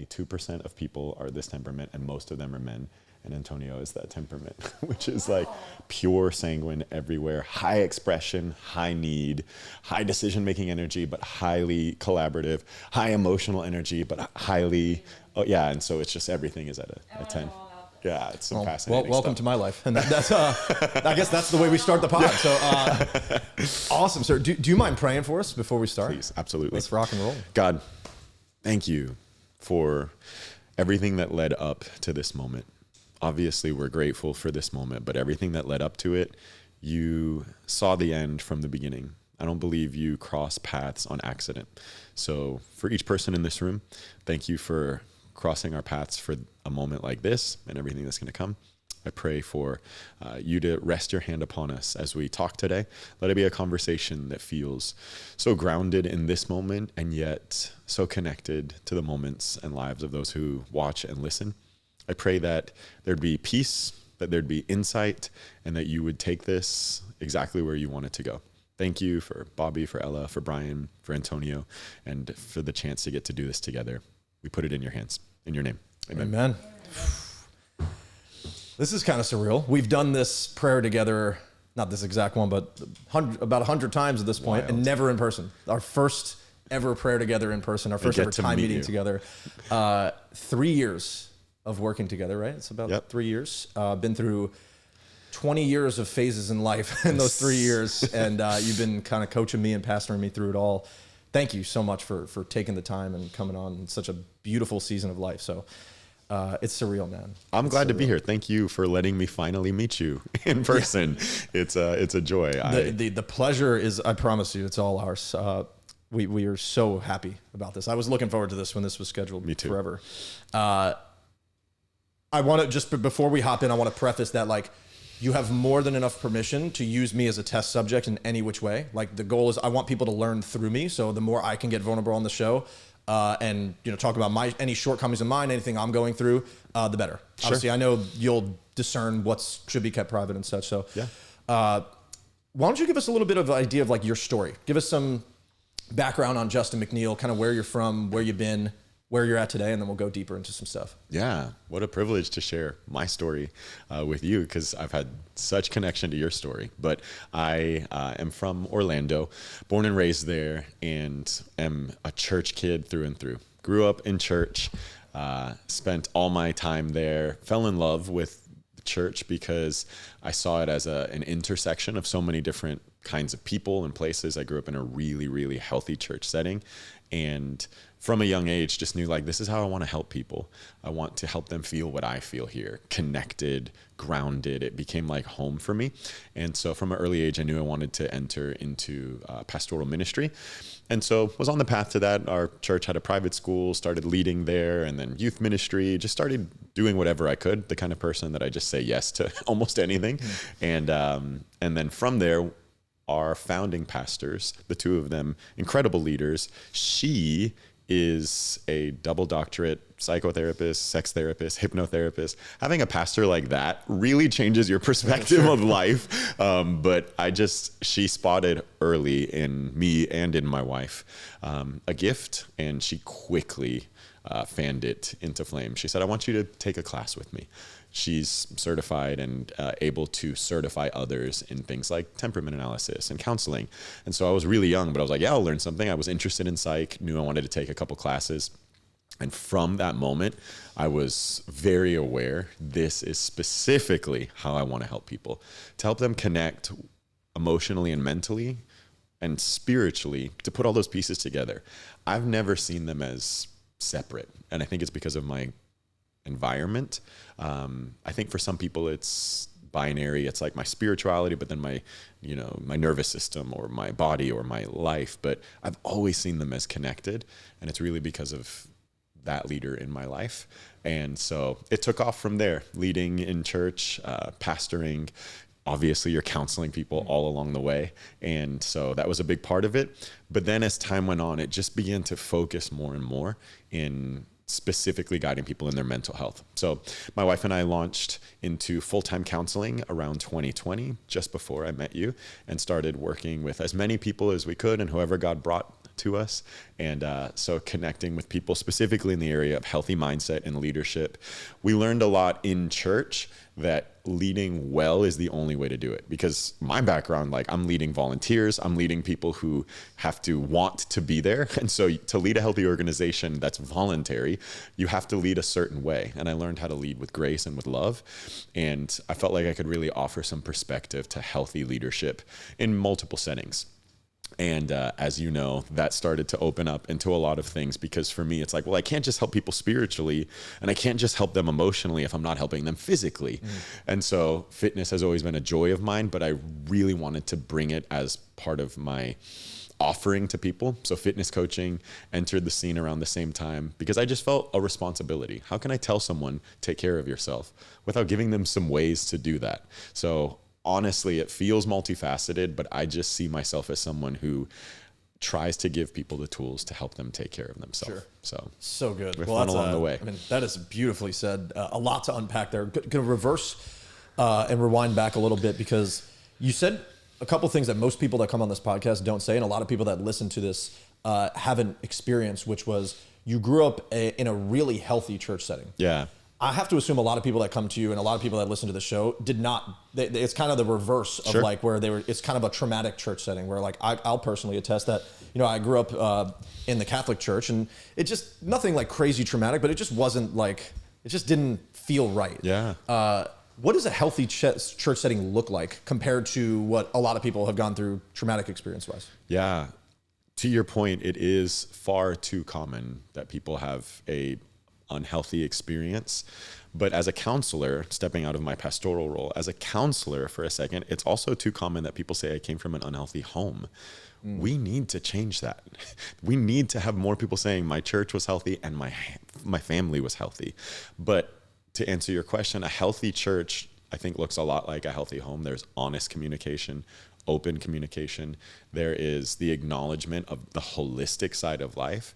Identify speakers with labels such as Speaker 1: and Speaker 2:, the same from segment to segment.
Speaker 1: only 2% of people are this temperament, and most of them are men. And Antonio is that temperament, which is like pure sanguine everywhere, high expression, high need, high decision-making energy, but highly collaborative, high emotional energy, but highly, and so it's just everything is at a 10. Yeah, it's some fascinating
Speaker 2: welcome
Speaker 1: stuff.
Speaker 2: to my life. And that's I guess that's the way we start the pod. So awesome, sir. Do you mind praying for us before we start?
Speaker 1: Please, absolutely.
Speaker 2: Let's rock and roll.
Speaker 1: God, thank you for everything that led up to this moment. Obviously, we're grateful for this moment, but everything that led up to it, you saw the end from the beginning. I don't believe you cross paths on accident. So for each person in this room, thank you for crossing our paths for a moment like this and everything that's going to come. I pray for you to rest your hand upon us as we talk today. Let it be a conversation that feels so grounded in this moment and yet so connected to the moments and lives of those who watch and listen. I pray that there'd be peace, that there'd be insight, and that you would take this exactly where you want it to go. Thank you for Bobby, for Ella, for Brian, for Antonio, and for the chance to get to do this together. We put it in your hands. In your name. Amen.
Speaker 2: Amen. This is kind of surreal. We've done this prayer together, not this exact one, but about 100 times at this point, and never in person. Our first ever prayer together in person, our first ever time meeting together. 3 years of working together, right? It's about 3 years. Been through 20 years of phases in life in those 3 years. And you've been kind of coaching me and pastoring me through it all. Thank you so much for taking the time and coming on in such a beautiful season of life. So it's surreal, man.
Speaker 1: I'm glad to be here. Thank you for letting me finally meet you in person. Yeah. It's a joy.
Speaker 2: The pleasure is, I promise you, it's all ours. We are so happy about this. I was looking forward to this when this was scheduled.
Speaker 1: Me too.
Speaker 2: Forever. I want to just, before we hop in, I want to preface that, like, you have more than enough permission to use me as a test subject in any which way. Like, the goal is I want people to learn through me. So the more I can get vulnerable on the show, and talk about any shortcomings of mine, anything I'm going through, the better. Sure. Obviously, I know you'll discern what should be kept private and such. So, why don't you give us a little bit of an idea of like your story? Give us some background on Justin McNeil, kind of where you're from, where you've been, where you're at today, and then we'll go deeper into some stuff.
Speaker 1: Yeah, what a privilege to share my story with you, because I've had such connection to your story. But I am from Orlando, born and raised there, and am a church kid through and through. Grew up in church, spent all my time there, fell in love with the church because I saw it as an intersection of so many different kinds of people and places. I grew up in a really, really healthy church setting, and from a young age, just knew like, this is how I want to help people. I want to help them feel what I feel here, connected, grounded. It became like home for me. And so from an early age, I knew I wanted to enter into pastoral ministry. And so was on the path to that. Our church had a private school, started leading there, and then youth ministry, just started doing whatever I could, the kind of person that I just say yes to almost anything. Mm. And then from there, our founding pastors, the two of them, incredible leaders, she is a double doctorate psychotherapist, sex therapist, hypnotherapist. Having a pastor like that really changes your perspective of life. But she spotted early in me and in my wife a gift, and she quickly fanned it into flame. She said, I want you to take a class with me. She's certified and able to certify others in things like temperament analysis and counseling. And so I was really young, but I was like, yeah, I'll learn something. I was interested in psych, knew I wanted to take a couple classes. And from that moment, I was very aware this is specifically how I want to help people, to help them connect emotionally and mentally and spiritually, to put all those pieces together. I've never seen them as separate. And I think it's because of my environment. I think for some people it's binary. It's like my spirituality, but then my nervous system or my body or my life. But I've always seen them as connected, and it's really because of that leader in my life. And so it took off from there, leading in church, pastoring. Obviously, you're counseling people all along the way. And so that was a big part of it. But then as time went on, it just began to focus more and more in specifically guiding people in their mental health. So my wife and I launched into full-time counseling around 2020, just before I met you, and started working with as many people as we could and whoever God brought to us. And so connecting with people specifically in the area of healthy mindset and leadership, we learned a lot in church that leading well is the only way to do it. Because my background, like I'm leading volunteers, I'm leading people who have to want to be there. And so to lead a healthy organization that's voluntary, you have to lead a certain way. And I learned how to lead with grace and with love. And I felt like I could really offer some perspective to healthy leadership in multiple settings. And as you know, that started to open up into a lot of things, because for me, it's like, well, I can't just help people spiritually and I can't just help them emotionally if I'm not helping them physically. And so fitness has always been a joy of mine, but I really wanted to bring it as part of my offering to people. So fitness coaching entered the scene around the same time because I just felt a responsibility. How can I tell someone, take care of yourself, without giving them some ways to do that? So honestly, it feels multifaceted, but I just see myself as someone who tries to give people the tools to help them take care of themselves.
Speaker 2: Sure. So good.
Speaker 1: We're fun along the way.
Speaker 2: I mean, that is beautifully said. A lot to unpack there. Going to reverse and rewind back a little bit, because you said a couple things that most people that come on this podcast don't say, and a lot of people that listen to this haven't experienced, which was you grew up in a really healthy church setting.
Speaker 1: Yeah.
Speaker 2: I have to assume a lot of people that come to you and a lot of people that listen to the show did not. It's kind of the reverse of like where they were. It's kind of a traumatic church setting where, like, I'll personally attest that, you know, I grew up in the Catholic Church, and it just nothing like crazy traumatic, but it just wasn't like, it just didn't feel right.
Speaker 1: Yeah.
Speaker 2: What does a healthy church setting look like compared to what a lot of people have gone through traumatic experience wise?
Speaker 1: Yeah. To your point, it is far too common that people have a unhealthy experience. But as a counselor, stepping out of my pastoral role, as a counselor for a second, it's also too common that people say I came from an unhealthy home. We need to change that. We need to have more people saying my church was healthy and my family was healthy. But to answer your question, a healthy church, I think, looks a lot like a healthy home. There's honest communication, open communication. There is the acknowledgement of the holistic side of life.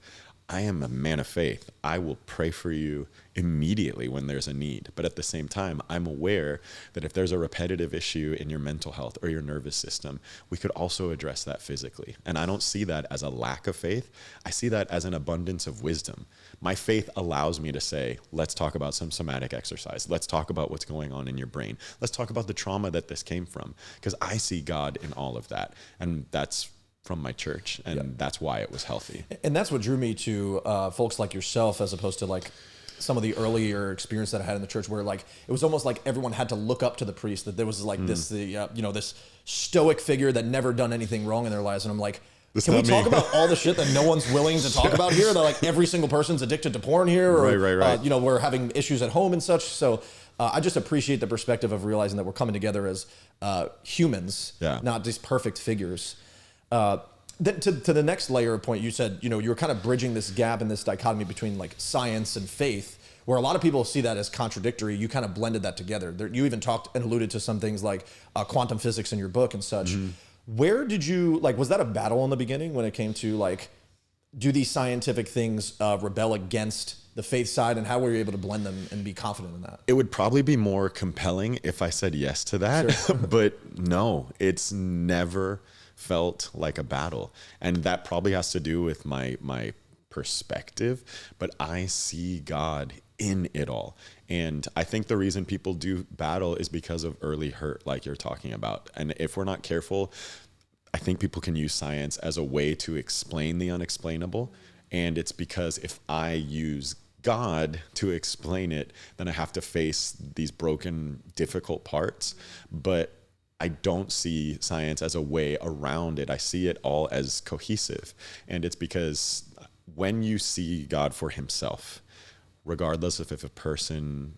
Speaker 1: I am a man of faith. I will pray for you immediately when there's a need. But at the same time, I'm aware that if there's a repetitive issue in your mental health or your nervous system, we could also address that physically. And I don't see that as a lack of faith. I see that as an abundance of wisdom. My faith allows me to say, let's talk about some somatic exercise. Let's talk about what's going on in your brain. Let's talk about the trauma that this came from, because I see God in all of that. And that's from my church, and that's why it was healthy.
Speaker 2: And that's what drew me to folks like yourself, as opposed to like some of the earlier experience that I had in the church, where like it was almost like everyone had to look up to the priest, that there was like this stoic figure that never done anything wrong in their lives. And I'm like, can we talk about all the shit that no one's willing to talk about here? That like every single person's addicted to porn here, or
Speaker 1: right.
Speaker 2: We're having issues at home and such. So I just appreciate the perspective of realizing that we're coming together as humans, not these perfect figures. Then to the next layer of point, you said, you were kind of bridging this gap and this dichotomy between like science and faith, where a lot of people see that as contradictory. You kind of blended that together. You even talked and alluded to some things like quantum physics in your book and such. Where did you, like, was that a battle in the beginning when it came to like, do these scientific things rebel against the faith side, and how were you able to blend them and be confident in that?
Speaker 1: It would probably be more compelling if I said yes to that, sure. But no, it's never felt like a battle. And that probably has to do with my perspective, but I see God in it all. And I think the reason people do battle is because of early hurt, like you're talking about. And if we're not careful, I think people can use science as a way to explain the unexplainable. And it's because if I use God to explain it, then I have to face these broken, difficult parts. But I don't see science as a way around it. I see it all as cohesive. And it's because when you see God for himself, regardless of if a person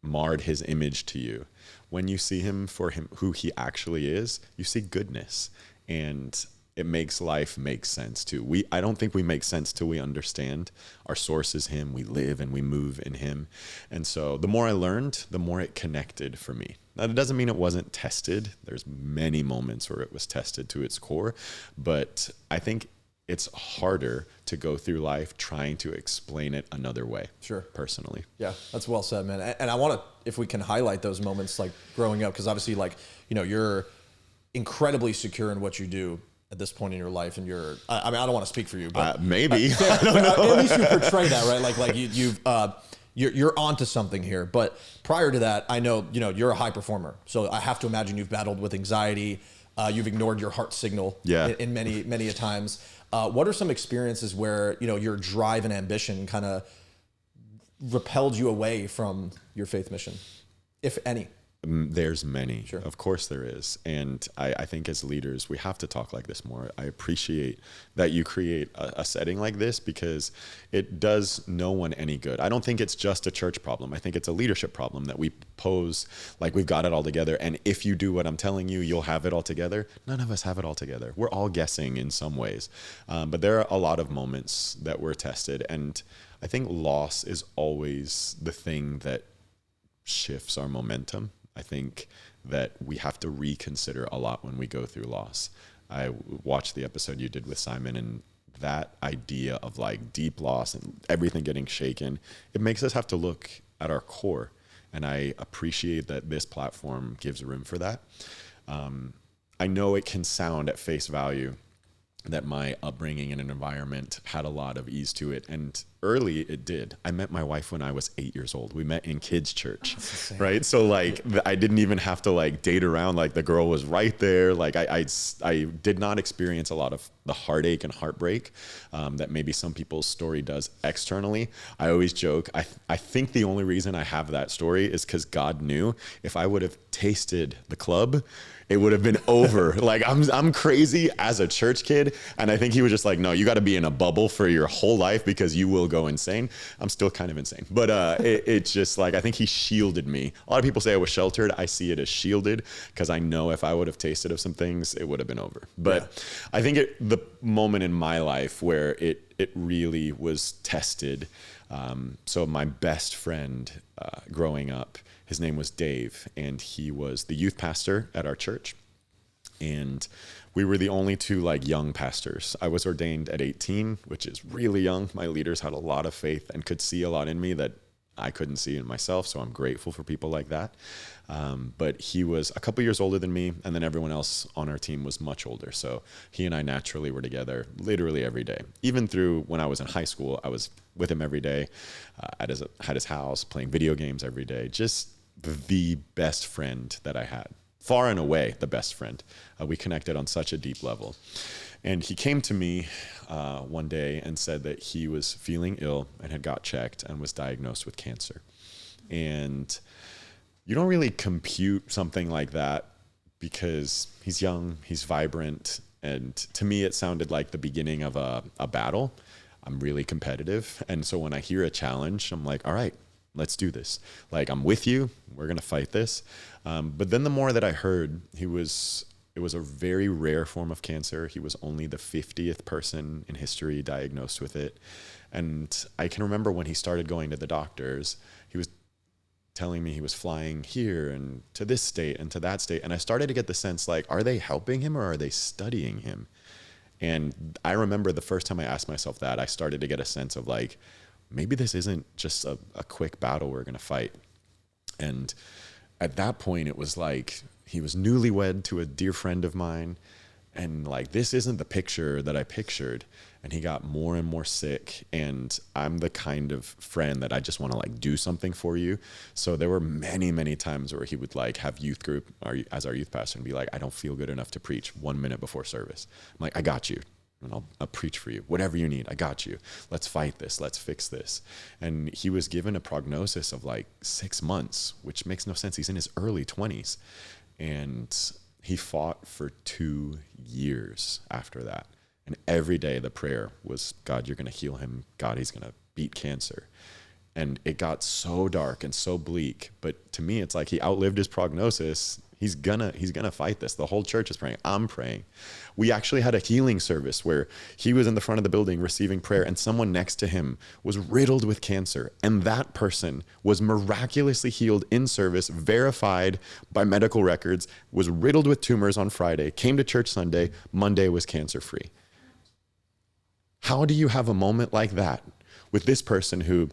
Speaker 1: marred his image to you, when you see him for him who he actually is, you see goodness. And it makes life make sense too. I don't think we make sense till we understand our source is him. We live and we move in him. And so the more I learned, the more it connected for me. Now, it doesn't mean it wasn't tested. There's many moments where it was tested to its core, but I think it's harder to go through life trying to explain it another way.
Speaker 2: Sure.
Speaker 1: Personally.
Speaker 2: Yeah, that's well said, man. And I want to, if we can highlight those moments like growing up, because obviously, like, you're incredibly secure in what you do. at this point in your life, and I mean, I don't want to speak for you, but
Speaker 1: maybe
Speaker 2: fair, I don't know. At least you portray that, right? Like you're onto something here. But prior to that, I know, you're a high performer. So I have to imagine you've battled with anxiety. You've ignored your heart signal in many a times. What are some experiences where, your drive and ambition kind of repelled you away from your faith mission, if any?
Speaker 1: There's many.
Speaker 2: Sure.
Speaker 1: Of course there is. And I think as leaders, we have to talk like this more. I appreciate that you create a setting like this because it does no one any good. I don't think it's just a church problem. I think it's a leadership problem that we pose like we've got it all together. And if you do what I'm telling you, you'll have it all together. None of us have it all together. We're all guessing in some ways. But there are a lot of moments that we're tested. And I think loss is always the thing that shifts our momentum. I think that we have to reconsider a lot when we go through loss. I watched the episode you did with Simon, and that idea of like deep loss and everything getting shaken, it makes us have to look at our core. And I appreciate that this platform gives room for that. I know it can sound at face value that my upbringing in an environment had a lot of ease to it. And early it did. I met my wife when I was 8 years old. We met in kids' church, right? So like I didn't even have to like date around. Like the girl was right there. Like I did not experience a lot of the heartache and heartbreak that maybe some people's story does externally. I always joke, I think the only reason I have that story is because God knew if I would have tasted the club, it would have been over. Like I'm crazy as a church kid. And I think he was just like, no, you got to be in a bubble for your whole life because you will go insane. I'm still kind of insane, but it's just like, I think he shielded me. A lot of people say I was sheltered. I see it as shielded because I know if I would have tasted of some things, it would have been over. But I think the moment in my life where it really was tested. So my best friend growing up, his name was Dave, and he was the youth pastor at our church. And we were the only two like young pastors. I was ordained at 18, which is really young. My leaders had a lot of faith and could see a lot in me that I couldn't see in myself. So I'm grateful for people like that. But he was a couple years older than me. And then everyone else on our team was much older. So he and I naturally were together literally every day. Even through when I was in high school, I was with him every day at his house, playing video games every day. Just the best friend that I had. Far and away the best friend. We connected on such a deep level. And he came to me one day and said that he was feeling ill and had got checked and was diagnosed with cancer. And you don't really compute something like that because he's young, he's vibrant. And to me, it sounded like the beginning of a battle. I'm really competitive. And so when I hear a challenge, I'm like, all right, let's do this. Like, I'm with you. We're going to fight this. But then the more that I heard, it was a very rare form of cancer. He was only the 50th person in history diagnosed with it. And I can remember when he started going to the doctors, he was telling me he was flying here and to this state and to that state. And I started to get the sense like, are they helping him or are they studying him? And I remember the first time I asked myself that, I started to get a sense of like, maybe this isn't just a quick battle we're going to fight. And at that point, it was like he was newlywed to a dear friend of mine. And like, this isn't the picture that I pictured. And he got more and more sick. And I'm the kind of friend that I just want to like do something for you. So there were many, many times where he would like have youth group as our youth pastor and be like, I don't feel good enough to preach 1 minute before service. I'm like, I got you. And I'll preach for you. Whatever you need, I got you. Let's fight this. Let's fix this. And he was given a prognosis of like 6 months, which makes no sense. He's in his early 20s. And he fought for 2 years after that. And every day the prayer was, God, you're going to heal him. God, he's going to beat cancer. And it got so dark and so bleak. But to me, it's like he outlived his prognosis. He's gonna fight this. The whole church is praying. I'm praying. We actually had a healing service where he was in the front of the building receiving prayer and someone next to him was riddled with cancer. And that person was miraculously healed in service, verified by medical records, was riddled with tumors on Friday, came to church Sunday, Monday was cancer-free. How do you have a moment like that with this person who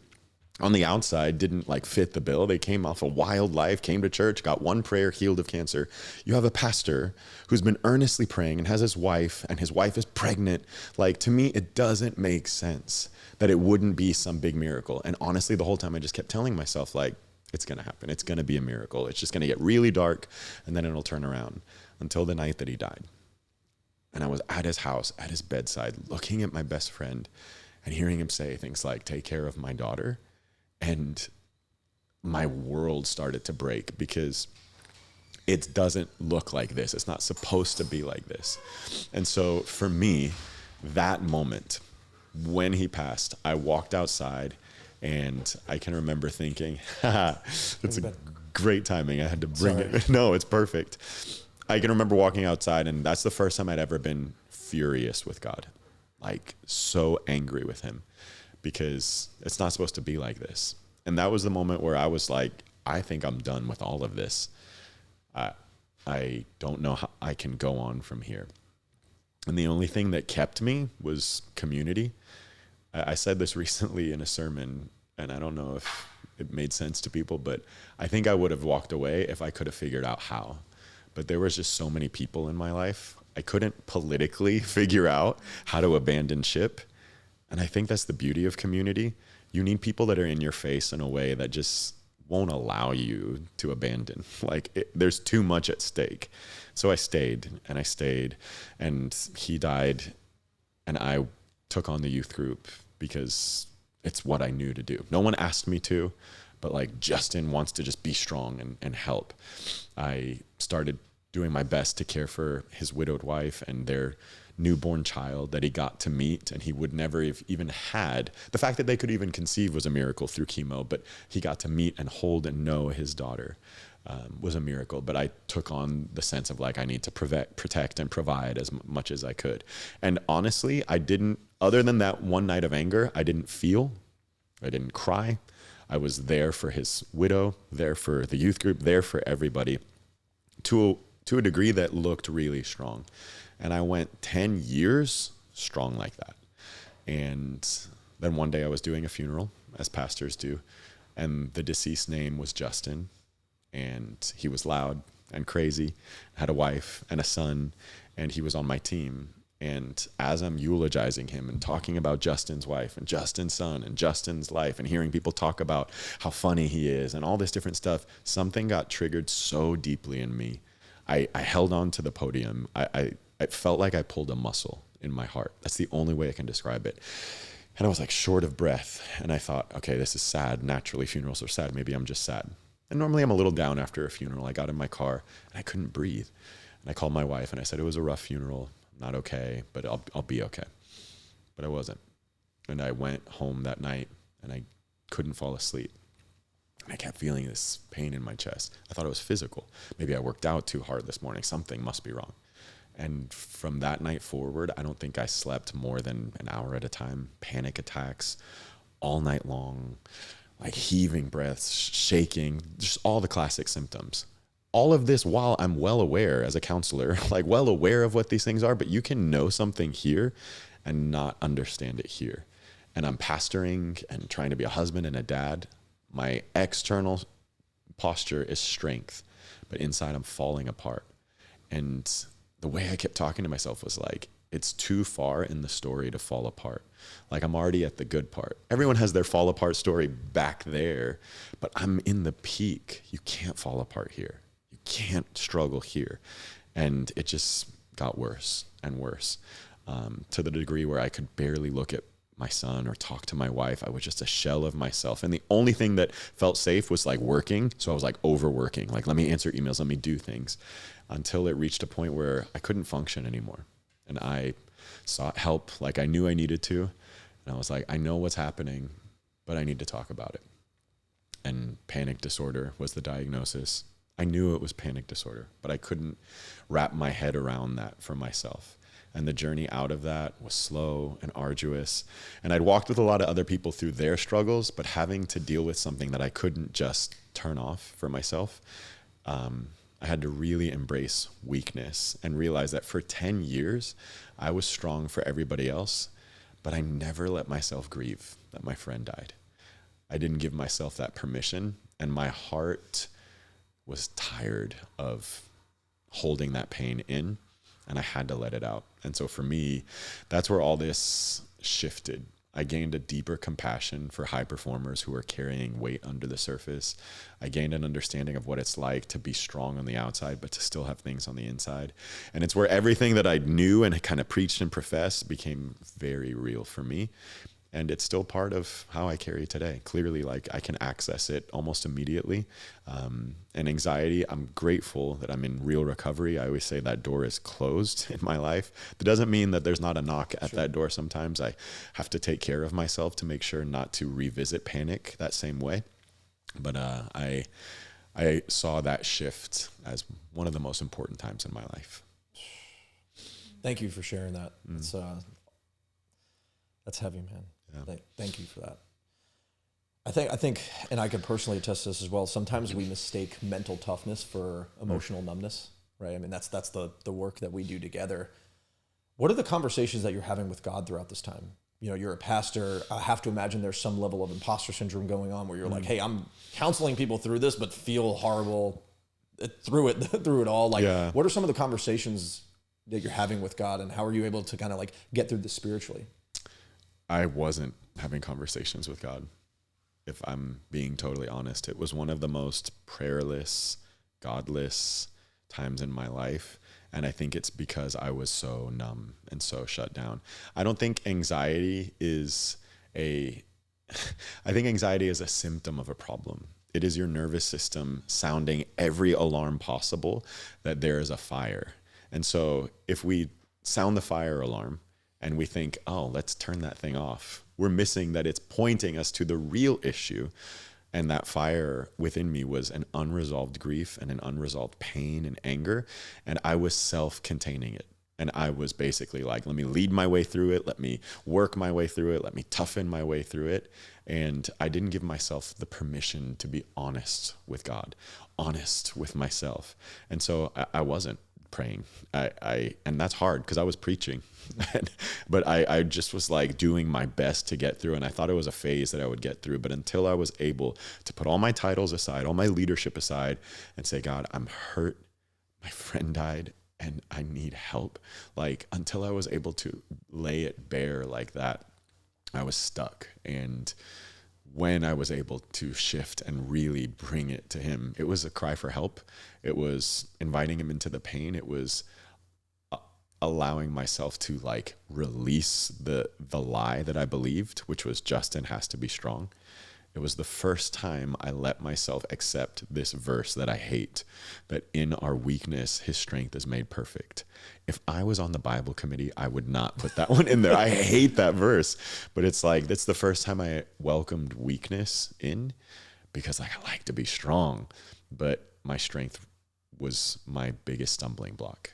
Speaker 1: on the outside didn't like fit the bill. They came off a wild life, came to church, got one prayer, healed of cancer. You have a pastor who's been earnestly praying and has his wife, and his wife is pregnant. Like, to me, it doesn't make sense that it wouldn't be some big miracle. And honestly, the whole time I just kept telling myself, like, it's going to happen. It's going to be a miracle. It's just going to get really dark and then it'll turn around, until the night that he died. And I was at his house, at his bedside, looking at my best friend and hearing him say things like, take care of my daughter. And my world started to break, because it doesn't look like this. It's not supposed to be like this. And so for me, that moment when he passed, I walked outside and I can remember thinking, it's a great timing. I had to bring it. No, it's perfect. I can remember walking outside, and that's the first time I'd ever been furious with God, like so angry with him, because it's not supposed to be like this. And that was the moment where I was like, I think I'm done with all of this. I don't know how I can go on from here. And the only thing that kept me was community. I said this recently in a sermon, and I don't know if it made sense to people, but I think I would have walked away if I could have figured out how. But there was just so many people in my life. I couldn't politically figure out how to abandon ship. And I think that's the beauty of community. You need people that are in your face in a way that just won't allow you to abandon. Like, there's too much at stake. So I stayed, and he died, and I took on the youth group because it's what I knew to do. No one asked me to, but like, Justin wants to just be strong and help. I started doing my best to care for his widowed wife and their newborn child that he got to meet, and he would never have even had. The fact that they could even conceive was a miracle through chemo, but he got to meet and hold and know his daughter was a miracle. But I took on the sense of like, I need to protect and provide as much as I could. And honestly, I didn't, other than that one night of anger, I didn't feel, I didn't cry. I was there for his widow, there for the youth group, there for everybody, to a degree that looked really strong. And I went 10 years strong like that. And then one day I was doing a funeral, as pastors do, and the deceased name was Justin, and he was loud and crazy, had a wife and a son, and he was on my team. And as I'm eulogizing him and talking about Justin's wife and Justin's son and Justin's life, and hearing people talk about how funny he is and all this different stuff, something got triggered so deeply in me. I held on to the podium. I felt like I pulled a muscle in my heart. That's the only way I can describe it. And I was like short of breath. And I thought, okay, this is sad. Naturally, funerals are sad. Maybe I'm just sad. And normally I'm a little down after a funeral. I got in my car and I couldn't breathe. And I called my wife and I said, it was a rough funeral. I'm not okay, but I'll be okay. But I wasn't. And I went home that night and I couldn't fall asleep. And I kept feeling this pain in my chest. I thought it was physical. Maybe I worked out too hard this morning. Something must be wrong. And from that night forward, I don't think I slept more than an hour at a time. Panic attacks all night long, like heaving breaths, shaking, just all the classic symptoms. All of this while I'm well aware as a counselor, like well aware of what these things are, but you can know something here and not understand it here. And I'm pastoring and trying to be a husband and a dad. My external posture is strength, but inside I'm falling apart. And the way I kept talking to myself was like, it's too far in the story to fall apart. Like, I'm already at the good part. Everyone has their fall apart story back there, but I'm in the peak. You can't fall apart here. You can't struggle here. And it just got worse and worse, to the degree where I could barely look at my son or talk to my wife. I was just a shell of myself. And the only thing that felt safe was like working. So I was like overworking, like, let me answer emails, let me do things, until it reached a point where I couldn't function anymore. And I sought help like I knew I needed to. And I was like, I know what's happening, but I need to talk about it. And panic disorder was the diagnosis. I knew it was panic disorder, but I couldn't wrap my head around that for myself. And the journey out of that was slow and arduous. And I'd walked with a lot of other people through their struggles, but having to deal with something that I couldn't just turn off for myself, I had to really embrace weakness and realize that for 10 years, I was strong for everybody else, but I never let myself grieve that my friend died. I didn't give myself that permission, and my heart was tired of holding that pain in, and I had to let it out. And so for me, that's where all this shifted. I gained a deeper compassion for high performers who are carrying weight under the surface. I gained an understanding of what it's like to be strong on the outside, but to still have things on the inside. And it's where everything that I knew and kind of preached and professed became very real for me. And it's still part of how I carry today. Clearly, like, I can access it almost immediately. And anxiety, I'm grateful that I'm in real recovery. I always say that door is closed in my life. That doesn't mean that there's not a knock at that door. Sometimes I have to take care of myself to make sure not to revisit panic that same way. But I saw that shift as one of the most important times in my life.
Speaker 2: Thank you for sharing that. That's heavy, man.
Speaker 1: Yeah.
Speaker 2: Thank you for that. I think, and I can personally attest to this as well. Sometimes we mistake mental toughness for emotional numbness, right? I mean, that's the work that we do together. What are the conversations that you're having with God throughout this time? You know, you're a pastor. I have to imagine there's some level of imposter syndrome going on where you're like, hey, I'm counseling people through this, but feel horrible through it all. Like, what are some of the conversations that you're having with God, and how are you able to kind of like get through this spiritually?
Speaker 1: I wasn't having conversations with God, if I'm being totally honest. It was one of the most prayerless, godless times in my life. And I think it's because I was so numb and so shut down. I don't think anxiety is I think anxiety is a symptom of a problem. It is your nervous system sounding every alarm possible that there is a fire. And so if we sound the fire alarm, and we think, oh, let's turn that thing off, we're missing that it's pointing us to the real issue. And that fire within me was an unresolved grief and an unresolved pain and anger. And I was self-containing it. And I was basically like, let me lead my way through it. Let me work my way through it. Let me toughen my way through it. And I didn't give myself the permission to be honest with God, honest with myself. And so I wasn't praying. And that's hard because I was preaching, but I just was like doing my best to get through. And I thought it was a phase that I would get through. But until I was able to put all my titles aside, all my leadership aside, and say, God, I'm hurt. My friend died and I need help. Like, until I was able to lay it bare like that, I was stuck. And when I was able to shift and really bring it to him, it was a cry for help. It was inviting him into the pain. It was allowing myself to like release the lie that I believed, which was Justin has to be strong. It was the first time I let myself accept this verse that I hate, that in our weakness, his strength is made perfect. If I was on the Bible committee, I would not put that one in there. I hate that verse, but it's like, that's the first time I welcomed weakness in, because like, I like to be strong, but my strength was my biggest stumbling block.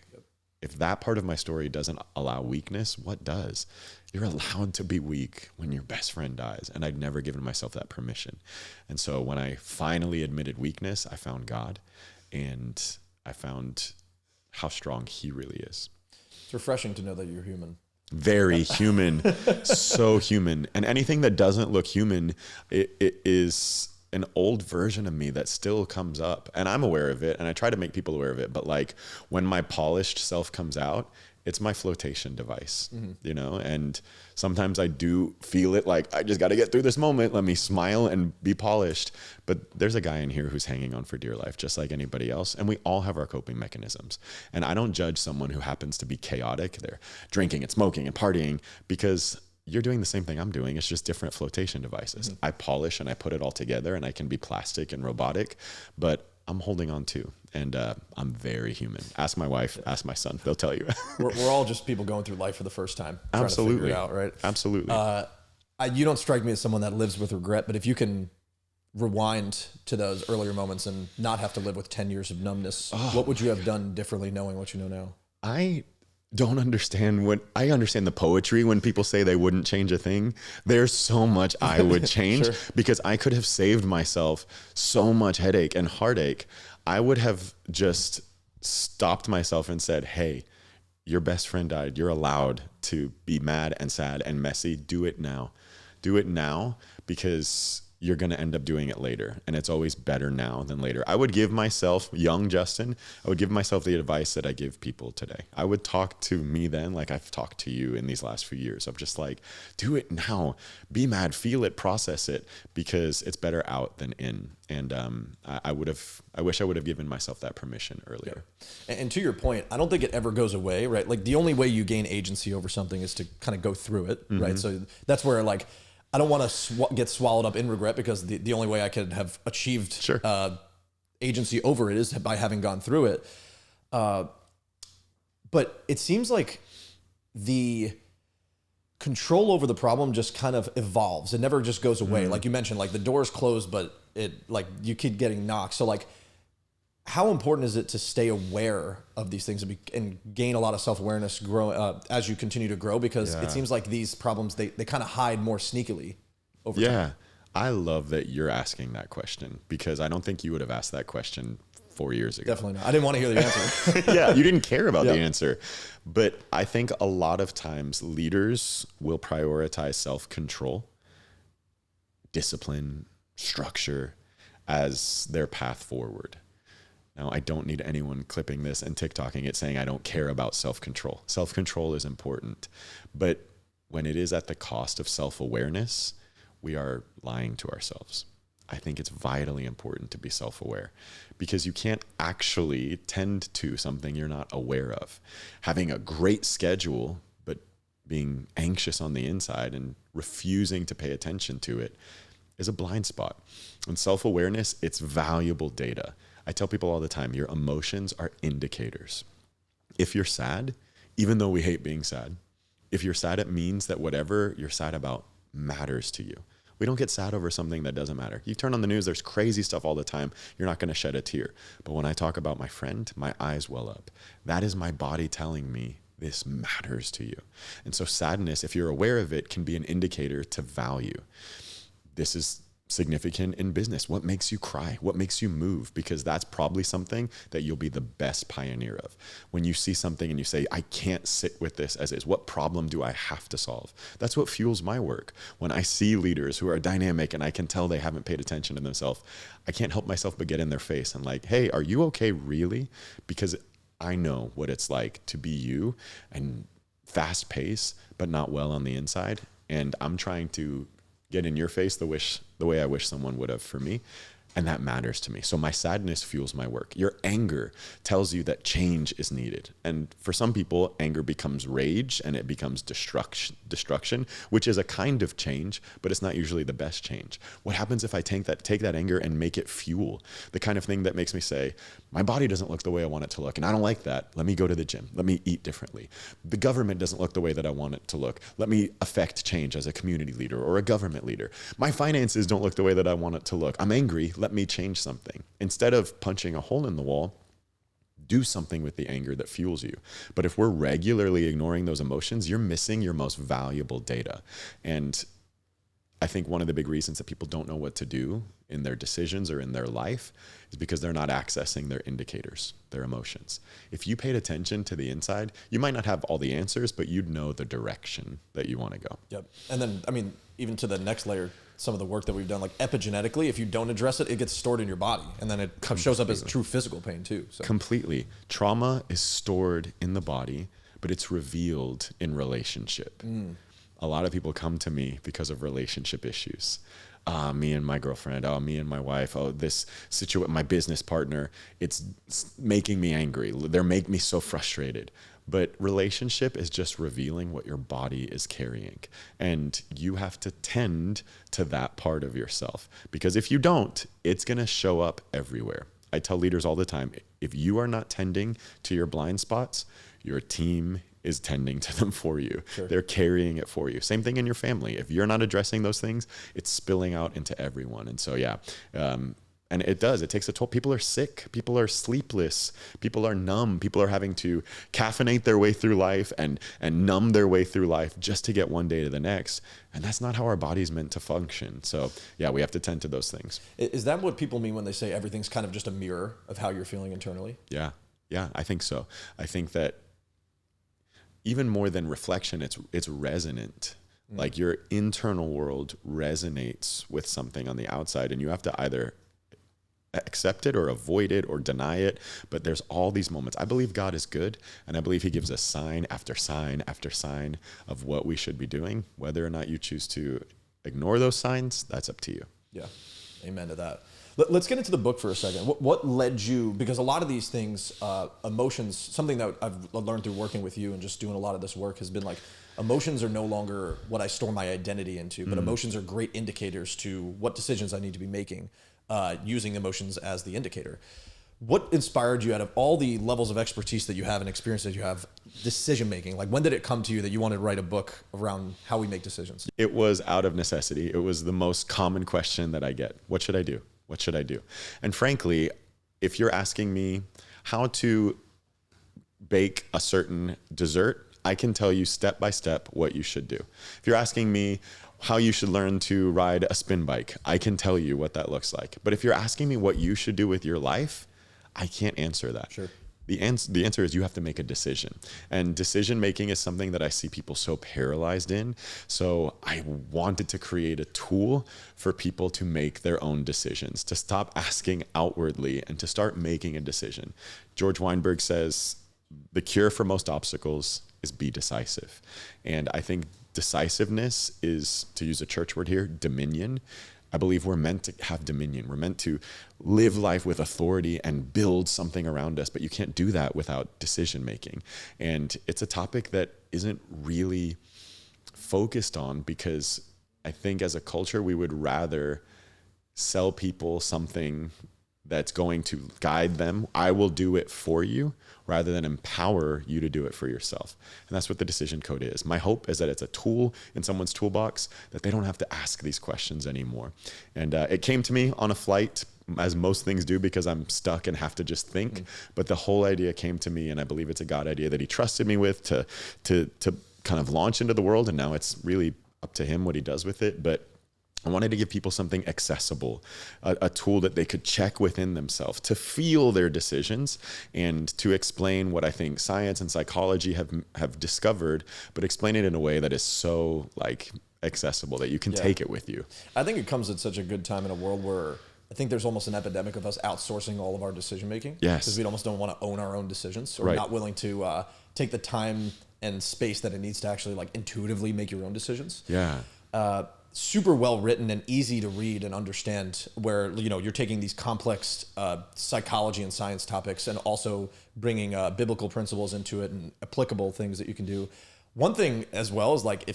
Speaker 1: If that part of my story doesn't allow weakness, what does? You're allowed to be weak when your best friend dies. And I'd never given myself that permission. And so when I finally admitted weakness, I found God, and I found how strong he really is.
Speaker 2: It's refreshing to know that you're human.
Speaker 1: Very human, so human. And anything that doesn't look human, it is an old version of me that still comes up, and I'm aware of it, and I try to make people aware of it. But like, when my polished self comes out, it's my flotation device, you know? And sometimes I do feel it like, I just got to get through this moment. Let me smile and be polished. But there's a guy in here who's hanging on for dear life, just like anybody else. And we all have our coping mechanisms. And I don't judge someone who happens to be chaotic. They're drinking and smoking and partying, because you're doing the same thing I'm doing. It's just different flotation devices. I polish and I put it all together, and I can be plastic and robotic, but I'm holding on to, and I'm very human. Ask my wife, ask my son, they'll tell you.
Speaker 2: we're all just people going through life for the first time.
Speaker 1: Absolutely.
Speaker 2: Trying to figure it out, right?
Speaker 1: Absolutely.
Speaker 2: You don't strike me as someone that lives with regret, but if you can rewind to those earlier moments and not have to live with 10 years of numbness, what would you have done differently knowing what you know now?
Speaker 1: I don't understand I understand the poetry when people say they wouldn't change a thing. There's so much I would change because I could have saved myself so much headache and heartache. I would have just stopped myself and said, hey, your best friend died. You're allowed to be mad and sad and messy. Do it now. Do it now, because you're going to end up doing it later. And it's always better now than later. I would give myself, young Justin, I would give myself the advice that I give people today. I would talk to me then like I've talked to you in these last few years of just like, do it now, be mad, feel it, process it, because it's better out than in. And I wish I would have given myself that permission earlier.
Speaker 2: Yeah. And to your point, I don't think it ever goes away, right? Like the only way you gain agency over something is to kind of go through it, right? So that's where like, I don't want to get swallowed up in regret, because the only way I could have achieved agency over it is by having gone through it. But it seems like the control over the problem just kind of evolves. It never just goes away. Like you mentioned, like the door's closed, but it like you keep getting knocked. So like, how important is it to stay aware of these things and gain a lot of self-awareness as you continue to grow? Because it seems like these problems, they kind of hide more sneakily over time.
Speaker 1: I love that you're asking that question, because I don't think you would have asked that question 4 years ago.
Speaker 2: Definitely not. I didn't want to hear the answer.
Speaker 1: Yeah, you didn't care about the answer. But I think a lot of times leaders will prioritize self-control, discipline, structure as their path forward. Now, I don't need anyone clipping this and TikToking it saying I don't care about self-control. Self-control is important. But when it is at the cost of self-awareness, we are lying to ourselves. I think it's vitally important to be self-aware, because you can't actually tend to something you're not aware of. Having a great schedule, but being anxious on the inside and refusing to pay attention to it is a blind spot. And self-awareness, it's valuable data. I tell people all the time, your emotions are indicators. If you're sad, even though we hate being sad, if you're sad, it means that whatever you're sad about matters to you. We don't get sad over something that doesn't matter. You turn on the news, there's crazy stuff all the time. You're not going to shed a tear. But when I talk about my friend, my eyes well up. That is my body telling me this matters to you. And so sadness, if you're aware of it, can be an indicator to value. This is significant in business. What makes you cry? What makes you move? Because that's probably something that you'll be the best pioneer of. When you see something and you say, I can't sit with this as is. What problem do I have to solve? That's what fuels my work. When I see leaders who are dynamic and I can tell they haven't paid attention to themselves, I can't help myself but get in their face and like, hey, are you okay really? Because I know what it's like to be you and fast pace, but not well on the inside. And I'm trying to get in your face the way I wish someone would have for me. And that matters to me. So my sadness fuels my work. Your anger tells you that change is needed. And for some people, anger becomes rage and it becomes destruction, which is a kind of change, but it's not usually the best change. What happens if I take that anger and make it fuel? The kind of thing that makes me say, my body doesn't look the way I want it to look, and I don't like that. Let me go to the gym. Let me eat differently. The government doesn't look the way that I want it to look. Let me affect change as a community leader or a government leader. My finances don't look the way that I want it to look. I'm angry. Let me change something. Instead of punching a hole in the wall, do something with the anger that fuels you. But if we're regularly ignoring those emotions, you're missing your most valuable data. And I think one of the big reasons that people don't know what to do in their decisions or in their life is because they're not accessing their indicators, their emotions. If you paid attention to the inside, you might not have all the answers, but you'd know the direction that you want to go.
Speaker 2: Yep. And then, I mean, even to the next layer, some of the work that we've done, like epigenetically, if you don't address it, it gets stored in your body, and then it shows up as true physical pain too. So.
Speaker 1: Completely. Trauma is stored in the body, but it's revealed in relationship. A lot of people come to me because of relationship issues. Me and my girlfriend, me and my wife, this situation, my business partner, it's making me angry. They're making me so frustrated. But relationship is just revealing what your body is carrying. And you have to tend to that part of yourself. Because if you don't, it's going to show up everywhere. I tell leaders all the time, if you are not tending to your blind spots, your team is tending to them for you. Sure. They're carrying it for you. Same thing in your family. If you're not addressing those things, it's spilling out into everyone. And so, and it does. It takes a toll. People are sick. People are sleepless. People are numb. People are having to caffeinate their way through life and numb their way through life just to get one day to the next. And that's not how our body's meant to function. So, yeah, we have to tend to those things.
Speaker 2: Is that what people mean when they say everything's kind of just a mirror of how you're feeling internally?
Speaker 1: Yeah, I think so. I think that even more than reflection, it's resonant. Like your internal world resonates with something on the outside, and you have to either accept it or avoid it or deny it. But there's all these moments. I believe God is good, and I believe he gives us sign after sign after sign of what we should be doing. Whether or not you choose to ignore those signs, that's up to you.
Speaker 2: Yeah. Amen to that. Let's get into the book for a second. What led you, because a lot of these things, emotions, something that I've learned through working with you and just doing a lot of this work has been like, emotions are no longer what I store my identity into, but emotions are great indicators to what decisions I need to be making, using emotions as the indicator. What inspired you out of all the levels of expertise that you have and experience that you have, decision making? Like, when did it come to you that you wanted to write a book around how we make decisions?
Speaker 1: It was out of necessity. It was the most common question that I get. What should I do? What should I do? And frankly, if you're asking me how to bake a certain dessert, I can tell you step by step what you should do. If you're asking me how you should learn to ride a spin bike, I can tell you what that looks like. But if you're asking me what you should do with your life, I can't answer that.
Speaker 2: Sure.
Speaker 1: The answer is you have to make a decision. And decision making is something that I see people so paralyzed in. So I wanted to create a tool for people to make their own decisions, to stop asking outwardly and to start making a decision. George Weinberg says, the cure for most obstacles is be decisive. And I think decisiveness is, to use a church word here, dominion. I believe we're meant to have dominion. We're meant to live life with authority and build something around us, but you can't do that without decision making. And it's a topic that isn't really focused on because I think as a culture, we would rather sell people something that's going to guide them. I will do it for you rather than empower you to do it for yourself. And that's what the decision code is. My hope is that it's a tool in someone's toolbox that they don't have to ask these questions anymore. And it came to me on a flight, as most things do, because I'm stuck and have to just think. But the whole idea came to me, and I believe it's a God idea that he trusted me with to kind of launch into the world. And now it's really up to him what he does with it. But I wanted to give people something accessible, a tool that they could check within themselves to feel their decisions and to explain what I think science and psychology have discovered, but explain it in a way that is so like accessible that you can take it with you.
Speaker 2: I think it comes at such a good time in a world where I think there's almost an epidemic of us outsourcing all of our decision making.
Speaker 1: Yes.
Speaker 2: Because we almost don't want to own our own decisions, or
Speaker 1: Right.
Speaker 2: not willing to take the time and space that it needs to actually like intuitively make your own decisions.
Speaker 1: Yeah.
Speaker 2: Super well written and easy to read and understand, where you're taking these complex psychology and science topics and also bringing biblical principles into it and applicable things that you can do. One thing as well is like,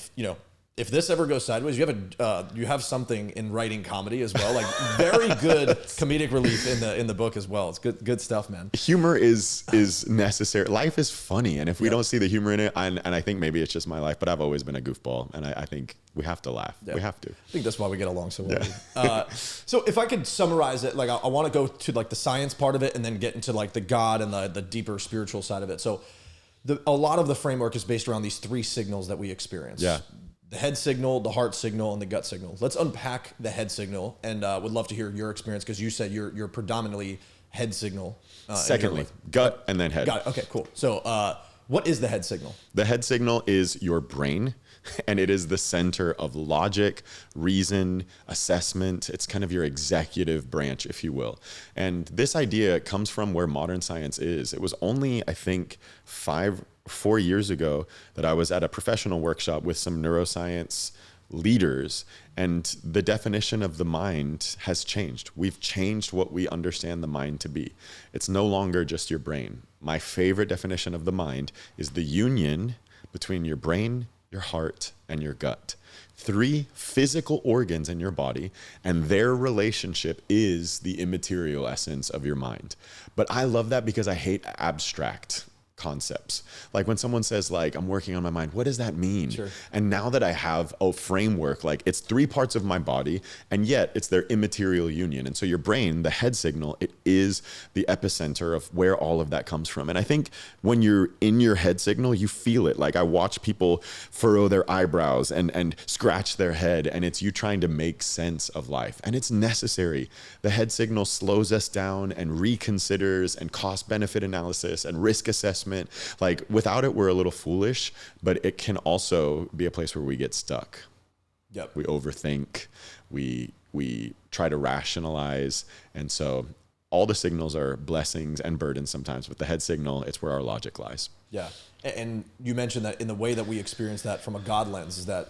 Speaker 2: if this ever goes sideways, you have something in writing comedy as well, like very good comedic relief in the book as well. It's good stuff, man.
Speaker 1: Humor is necessary. Life is funny, and if we don't see the humor in it, and I think maybe it's just my life, but I've always been a goofball, and I think we have to laugh. Yeah. We have to.
Speaker 2: I think that's why we get along so well. So if I could summarize it, like I want to go to like the science part of it, and then get into like the God and the deeper spiritual side of it. So a lot of the framework is based around these three signals that we experience.
Speaker 1: Yeah.
Speaker 2: The head signal, the heart signal, and the gut signal. Let's unpack the head signal, and would love to hear your experience, because you said you're predominantly head signal.
Speaker 1: Secondly, gut and then head.
Speaker 2: Got it. Okay, cool. So what is the head signal?
Speaker 1: The head signal is your brain, and it is the center of logic, reason, assessment. It's kind of your executive branch, if you will. And this idea comes from where modern science is. It was only, I think, 4 years ago that I was at a professional workshop with some neuroscience leaders, and the definition of the mind has changed. We've changed what we understand the mind to be. It's no longer just your brain. My favorite definition of the mind is the union between your brain, your heart, and your gut. 3 physical organs in your body, and their relationship is the immaterial essence of your mind. But I love that because I hate abstract concepts. Like when someone says like, I'm working on my mind, what does that mean?
Speaker 2: Sure.
Speaker 1: And now that I have a framework, like it's 3 parts of my body, and yet it's their immaterial union. And so your brain, the head signal, it is the epicenter of where all of that comes from. And I think when you're in your head signal, you feel it. Like I watch people furrow their eyebrows and scratch their head, and it's you trying to make sense of life. And it's necessary. The head signal slows us down and reconsiders and cost benefit analysis and risk assessment Testament. Like without it, we're a little foolish, but it can also be a place where we get stuck.
Speaker 2: Yep.
Speaker 1: We overthink, we try to rationalize. And so all the signals are blessings and burdens sometimes, but the head signal, it's where our logic lies.
Speaker 2: Yeah. And you mentioned that in the way that we experience that from a God lens is that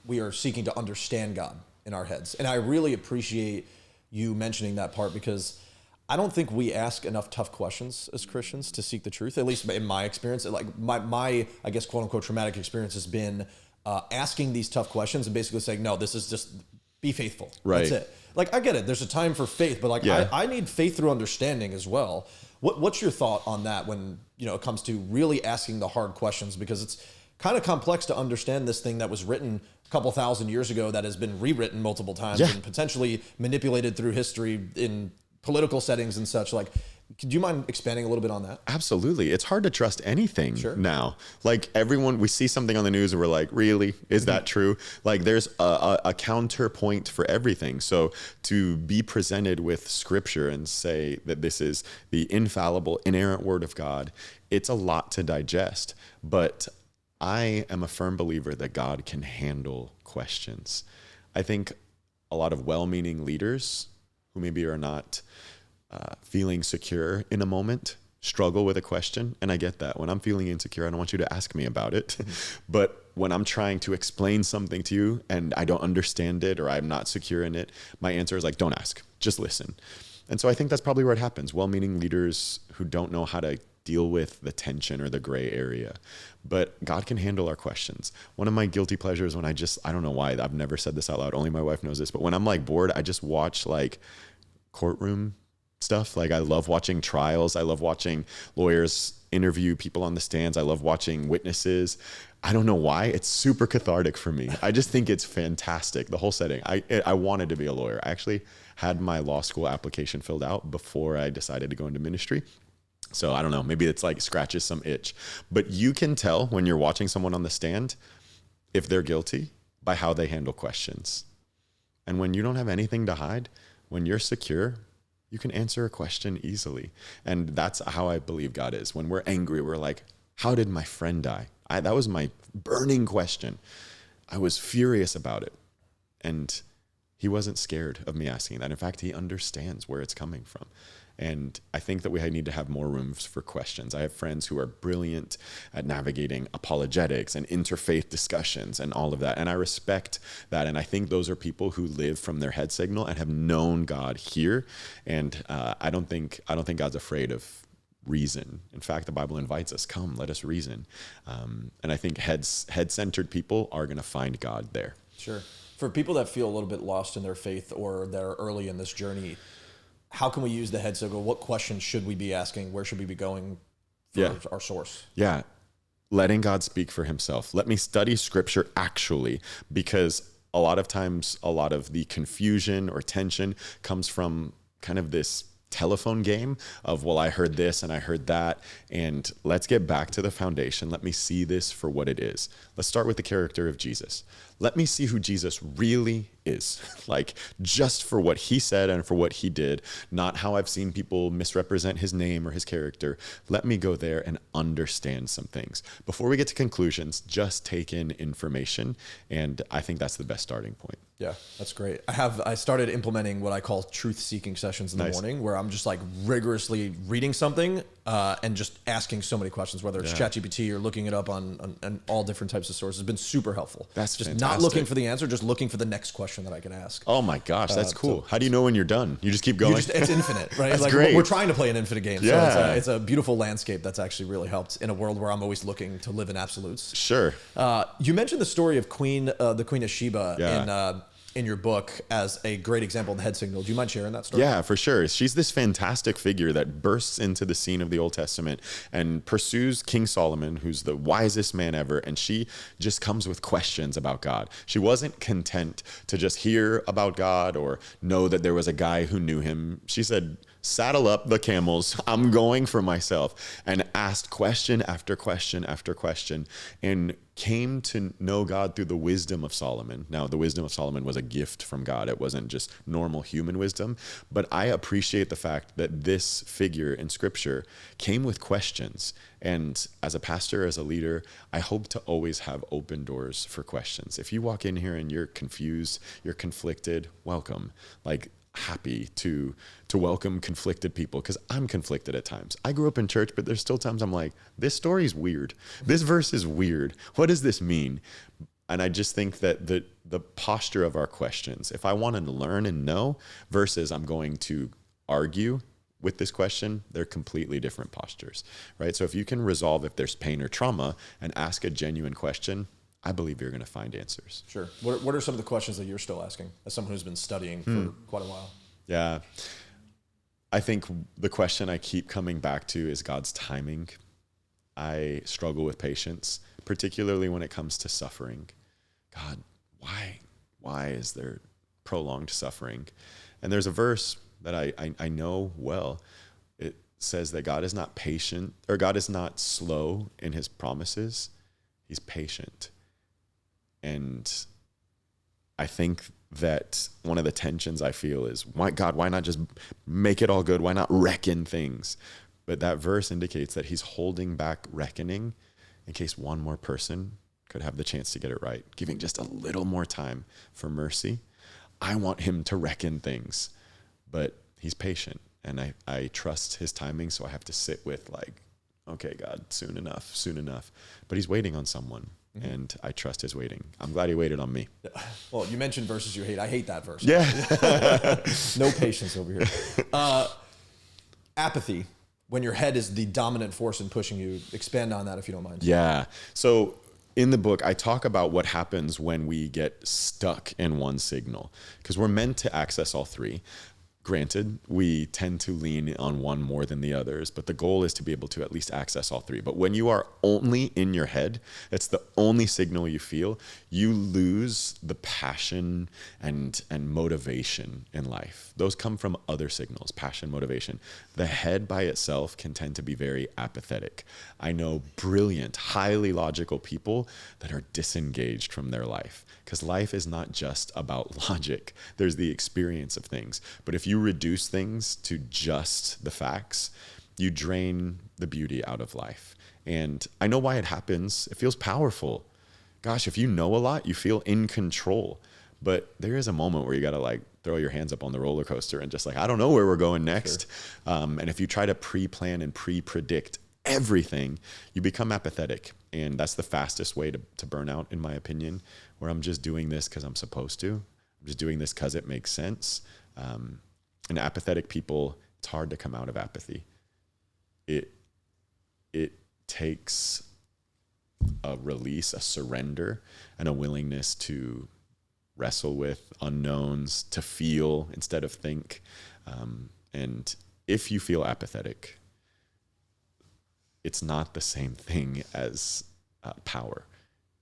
Speaker 2: we are seeking to understand God in our heads. And I really appreciate you mentioning that part, because I don't think we ask enough tough questions as Christians to seek the truth, at least in my experience. Like my I guess, quote unquote, traumatic experience has been asking these tough questions and basically saying, no, this is just be faithful.
Speaker 1: Right.
Speaker 2: That's it. Like, I get it. There's a time for faith, but like, I need faith through understanding as well. What's your thought on that when, it comes to really asking the hard questions? Because it's kind of complex to understand this thing that was written a couple thousand years ago that has been rewritten multiple times and potentially manipulated through history in political settings and such. Like, do you mind expanding a little bit on that?
Speaker 1: Absolutely. It's hard to trust anything now. Like we see something on the news and we're like, really? Is that true? Like there's a counterpoint for everything. So to be presented with scripture and say that this is the infallible, inerrant word of God, it's a lot to digest. But I am a firm believer that God can handle questions. I think a lot of well-meaning leaders who maybe are not feeling secure in a moment struggle with a question. And I get that. When I'm feeling insecure, I don't want you to ask me about it. But when I'm trying to explain something to you and I don't understand it or I'm not secure in it, my answer is like, don't ask, just listen. And so I think that's probably where it happens. Well-meaning leaders who don't know how to deal with the tension or the gray area. But God can handle our questions. One of my guilty pleasures when I don't know why, I've never said this out loud, only my wife knows this, but when I'm like bored, I just watch like courtroom stuff. Like I love watching trials. I love watching lawyers interview people on the stands. I love watching witnesses. I don't know why. It's super cathartic for me. I just think it's fantastic. The whole setting. I wanted to be a lawyer. I actually had my law school application filled out before I decided to go into ministry. So I don't know, maybe it's like scratches some itch, but you can tell when you're watching someone on the stand if they're guilty by how they handle questions. And when you don't have anything to hide, when you're secure, you can answer a question easily. And that's how I believe God is. When we're angry, we're like, how did my friend die? That was my burning question. I was furious about it. And he wasn't scared of me asking that. In fact, he understands where it's coming from. And I think that we need to have more rooms for questions. I have friends who are brilliant at navigating apologetics and interfaith discussions and all of that. And I respect that. And I think those are people who live from their head signal and have known God here. And I don't think God's afraid of reason. In fact, the Bible invites us, come, let us reason. And I think head-centered people are going to find God there.
Speaker 2: Sure. For people that feel a little bit lost in their faith or they're early in this journey, how can we use the head signal? What questions should we be asking? Where should we be going for our source? Yeah.
Speaker 1: Letting God speak for himself. Let me study scripture actually, because a lot of times, a lot of the confusion or tension comes from kind of this telephone game of, well, I heard this and I heard that. And let's get back to the foundation. Let me see this for what it is. Let's start with the character of Jesus. Let me see who Jesus really is, like just for what he said and for what he did, not how I've seen people misrepresent his name or his character. Let me go there and understand some things. Before we get to conclusions, just take in information. And I think that's the best starting point.
Speaker 2: Yeah, that's great. I started implementing what I call truth-seeking sessions in the morning, where I'm just like rigorously reading something and just asking so many questions, whether it's ChatGPT or looking it up on all different types of sources. It's been super helpful.
Speaker 1: That's
Speaker 2: just
Speaker 1: fantastic.
Speaker 2: Not looking for the answer, just looking for the next question that I can ask.
Speaker 1: Oh my gosh, that's cool. How do you know when you're done? You just keep going?
Speaker 2: It's infinite, right?
Speaker 1: That's
Speaker 2: like
Speaker 1: great.
Speaker 2: We're trying to play an infinite game.
Speaker 1: Yeah.
Speaker 2: So it's a beautiful landscape that's actually really helped in a world where I'm always looking to live in absolutes.
Speaker 1: Sure.
Speaker 2: You mentioned the story of the Queen of Sheba in your book as a great example of the head signal. Do you mind sharing that story?
Speaker 1: Yeah, for sure. She's this fantastic figure that bursts into the scene of the Old Testament and pursues King Solomon, who's the wisest man ever. And she just comes with questions about God. She wasn't content to just hear about God or know that there was a guy who knew him. She said, saddle up the camels. I'm going for myself, and asked question after question after question, and came to know God through the wisdom of Solomon. Now, the wisdom of Solomon was a gift from God. It wasn't just normal human wisdom, but I appreciate the fact that this figure in scripture came with questions. And as a pastor, as a leader, I hope to always have open doors for questions. If you walk in here and you're confused, you're conflicted, welcome. Like, happy to welcome conflicted people, because I'm conflicted at times. I grew up in church, but there's still times I'm like, this story's weird. This verse is weird. What does this mean? And I just think that the posture of our questions, if I want to learn and know versus I'm going to argue with this question, they're completely different postures, right? So if you can resolve if there's pain or trauma and ask a genuine question, I believe you're going to find answers.
Speaker 2: Sure. What are some of the questions that you're still asking as someone who's been studying for quite a while?
Speaker 1: Yeah. I think the question I keep coming back to is God's timing. I struggle with patience, particularly when it comes to suffering. God, why is there prolonged suffering? And there's a verse that I know well. It says that God is not patient, or God is not slow in his promises. He's patient. And I think that one of the tensions I feel is, why not just make it all good? Why not reckon things? But that verse indicates that he's holding back reckoning in case one more person could have the chance to get it right, giving just a little more time for mercy. I want him to reckon things, but he's patient, and I trust his timing, so I have to sit with like, okay, God, soon enough. But he's waiting on someone. And I trust his waiting. I'm glad he waited on me.
Speaker 2: Well, you mentioned verses you hate. I hate that verse.
Speaker 1: Yeah.
Speaker 2: No patience over here. Apathy, when your head is the dominant force in pushing you. Expand on that if you don't mind.
Speaker 1: Yeah. So in the book, I talk about what happens when we get stuck in one signal, because we're meant to access all three. Granted, we tend to lean on one more than the others, but the goal is to be able to at least access all three. But when you are only in your head, it's the only signal you feel, you lose the passion and motivation in life. Those come from other signals, passion, motivation. The head by itself can tend to be very apathetic. I know brilliant, highly logical people that are disengaged from their life, because life is not just about logic. There's the experience of things. But if you reduce things to just the facts, you drain the beauty out of life. And I know why it happens. It feels powerful. Gosh, if you know a lot, you feel in control. But there is a moment where you got to like throw your hands up on the roller coaster and just like, I don't know where we're going next. Sure. And if you try to pre-plan and pre-predict everything, you become apathetic. And that's the fastest way to burn out, in my opinion, where I'm just doing this because I'm supposed to. I'm just doing this because it makes sense. And apathetic people, it's hard to come out of apathy. It takes a release, a surrender, and a willingness to wrestle with unknowns, to feel instead of think. And if you feel apathetic, it's not the same thing as power.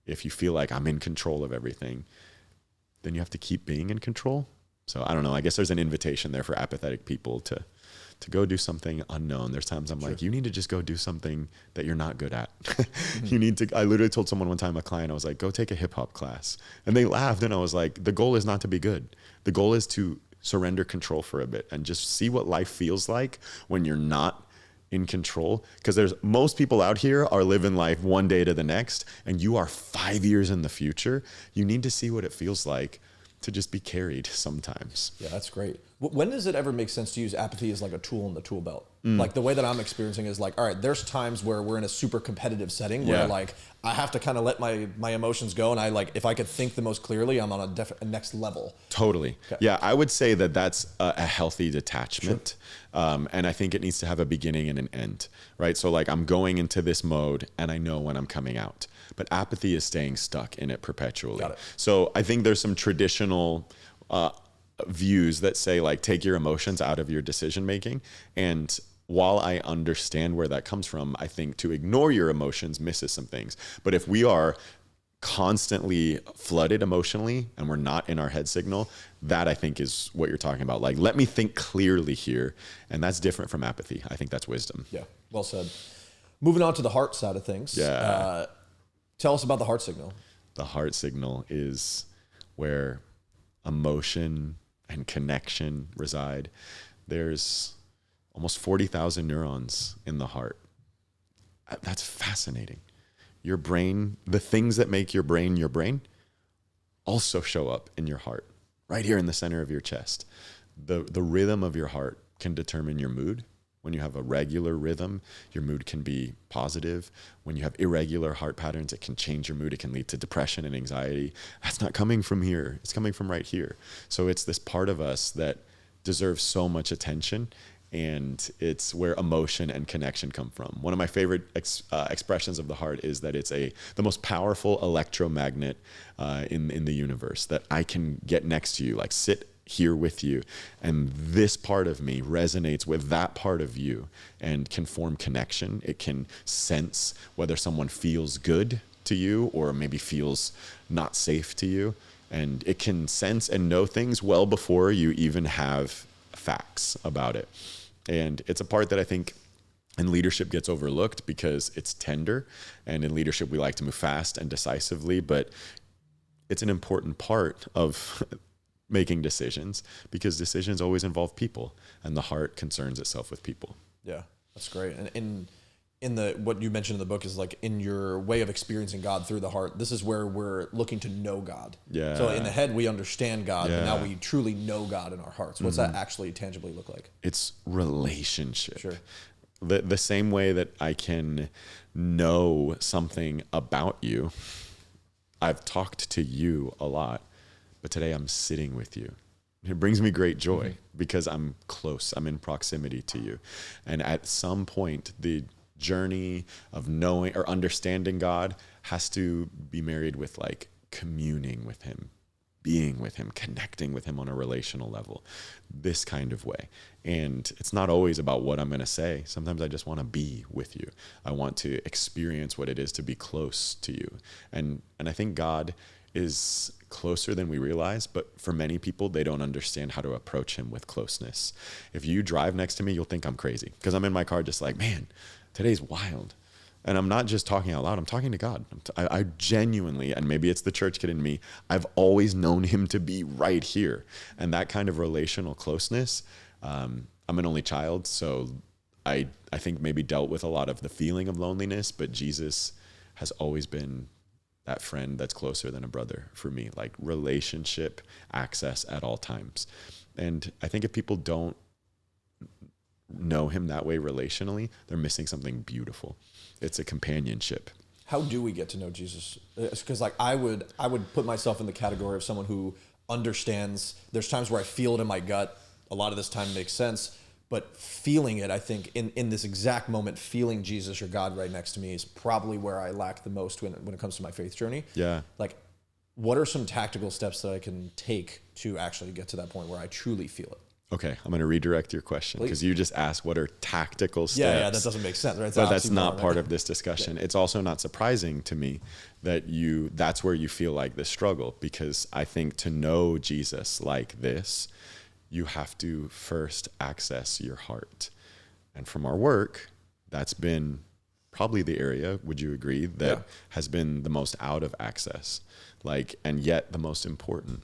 Speaker 1: If you feel like I'm in control of everything, then you have to keep being in control. So I don't know. I guess there's an invitation there for apathetic people to go do something unknown. There's times I'm like, you need to just go do something that you're not good at. You need to, I literally told someone one time, a client, I was like, go take a hip hop class. And they laughed, and I was like, the goal is not to be good. The goal is to surrender control for a bit and just see what life feels like when you're not in control. Because most people out here are living life one day to the next, and you are 5 years in the future. You need to see what it feels like to just be carried sometimes.
Speaker 2: Yeah, that's great. When does it ever make sense to use apathy as like a tool in the tool belt? Like the way that I'm experiencing is like, all right, there's times where we're in a super competitive setting where like I have to kind of let my emotions go, and I like, if I could think the most clearly, I'm on a next level.
Speaker 1: Totally. Okay. Yeah, I would say that that's a healthy detachment. Sure. And I think it needs to have a beginning and an end, right? So like I'm going into this mode and I know when I'm coming out. But apathy is staying stuck in it perpetually. Got it. So I think there's some traditional views that say like, take your emotions out of your decision making. And while I understand where that comes from, I think to ignore your emotions misses some things. But if we are constantly flooded emotionally and we're not in our head signal, that I think is what you're talking about. Like, let me think clearly here. And that's different from apathy. I think that's wisdom.
Speaker 2: Yeah, well said. Moving on to the heart side of things.
Speaker 1: Yeah.
Speaker 2: Tell us about the heart signal.
Speaker 1: The heart signal is where emotion and connection reside. There's almost 40,000 neurons in the heart. That's fascinating. Your brain, the things that make your brain, also show up in your heart, right here in the center of your chest. The rhythm of your heart can determine your mood. When you have a regular rhythm, your mood can be positive. When you have irregular heart patterns, it can change your mood. It can lead to depression and anxiety. That's not coming from here. It's coming from right here. So it's this part of us that deserves so much attention, and it's where emotion and connection come from. One of my favorite expressions of the heart is that it's the most powerful electromagnet in the universe, that I can get next to you, like sit here with you, and this part of me resonates with that part of you and can form connection. It can sense whether someone feels good to you or maybe feels not safe to you, and it can sense and know things well before you even have facts about it. And it's a part that I think in leadership gets overlooked because it's tender, and in leadership we like to move fast and decisively, but it's an important part of making decisions, because decisions always involve people, and the heart concerns itself with people.
Speaker 2: Yeah, that's great. And in the what you mentioned in the book is like in your way of experiencing God through the heart, this is where we're looking to know God.
Speaker 1: Yeah.
Speaker 2: So in the head we understand God, but now we truly know God in our hearts. What's that actually tangibly look like?
Speaker 1: It's relationship.
Speaker 2: Sure.
Speaker 1: The same way that I can know something about you. I've talked to you a lot, but today I'm sitting with you. It brings me great joy because I'm close. I'm in proximity to you. And at some point, the journey of knowing or understanding God has to be married with like communing with him, being with him, connecting with him on a relational level, this kind of way. And it's not always about what I'm going to say. Sometimes I just want to be with you. I want to experience what it is to be close to you. And I think God is closer than we realize, but for many people, they don't understand how to approach him with closeness. If you drive next to me, you'll think I'm crazy because I'm in my car just like, man, today's wild. And I'm not just talking out loud, I'm talking to God. I genuinely, and maybe it's the church kid in me, I've always known him to be right here. And that kind of relational closeness, I'm an only child, so I think maybe dealt with a lot of the feeling of loneliness, but Jesus has always been that friend that's closer than a brother for me, like relationship access at all times. And I think if people don't know him that way relationally, they're missing something beautiful. It's a companionship.
Speaker 2: How do we get to know Jesus? Because like I would put myself in the category of someone who understands. There's times where I feel it in my gut. A lot of this time makes sense, but feeling it, I think in this exact moment, feeling Jesus or God right next to me is probably where I lack the most when it comes to my faith journey.
Speaker 1: Yeah.
Speaker 2: Like, what are some tactical steps that I can take to actually get to that point where I truly feel it?
Speaker 1: Okay, I'm going to redirect your question because you just asked what are tactical steps.
Speaker 2: Yeah, that doesn't make sense, right?
Speaker 1: But that's not part of this discussion. Yeah. It's also not surprising to me that that's where you feel like the struggle, because I think to know Jesus like this, you have to first access your heart. And from our work, that's been probably the area, would you agree, that has been the most out of access, and yet the most important.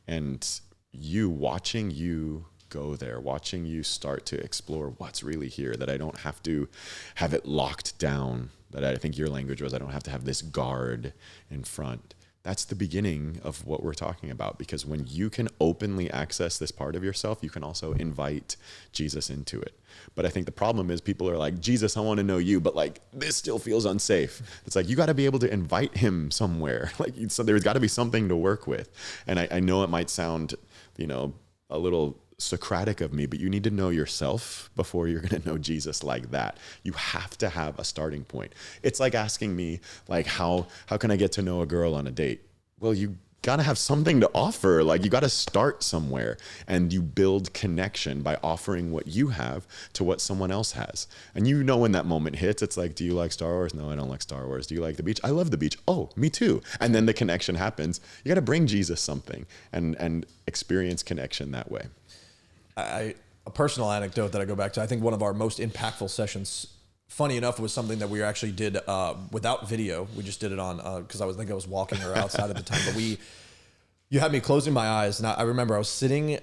Speaker 1: And watching you go there, watching you start to explore what's really here, that I don't have to have it locked down, that I think your language was, I don't have to have this guard in front. That's the beginning of what we're talking about, because when you can openly access this part of yourself, you can also invite Jesus into it. But I think the problem is people are like, Jesus, I want to know you, but this still feels unsafe. It's like, you got to be able to invite him somewhere. So there's got to be something to work with. And I know it might sound, a little Socratic of me, but you need to know yourself before you're going to know Jesus like that. You have to have a starting point. It's like asking me, how can I get to know a girl on a date? Well, you got to have something to offer. Like you got to start somewhere, and you build connection by offering what you have to what someone else has. And you know, when that moment hits, it's like, do you like Star Wars? No, I don't like Star Wars. Do you like the beach? I love the beach. Oh, me too. And then the connection happens. You got to bring Jesus something and experience connection that way.
Speaker 2: A personal anecdote that I go back to, I think one of our most impactful sessions, funny enough, was something that we actually did without video. We just did it on, because I was walking or outside at the time. But you had me closing my eyes, and I remember I was sitting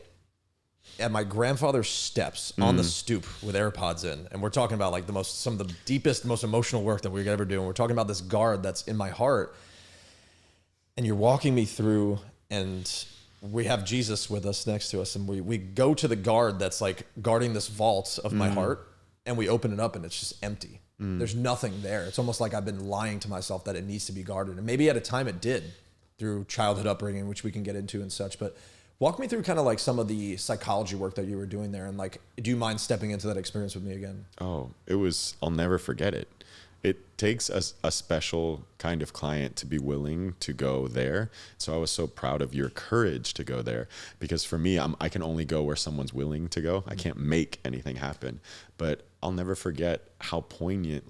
Speaker 2: at my grandfather's steps on the stoop with AirPods in, and we're talking about like some of the deepest, most emotional work that we could ever do. And we're talking about this guard that's in my heart, and you're walking me through, and we have Jesus with us next to us, and we go to the guard that's like guarding this vault of my heart. And we open it up and it's just empty. There's nothing there. It's almost like I've been lying to myself that it needs to be guarded. And maybe at a time it did through childhood upbringing, which we can get into and such. But walk me through kind of like some of the psychology work that you were doing there. And like, do you mind stepping into that experience with me again?
Speaker 1: Oh, I'll never forget it. It takes a special kind of client to be willing to go there. So I was so proud of your courage to go there, because for me, I can only go where someone's willing to go. I can't make anything happen. But I'll never forget how poignant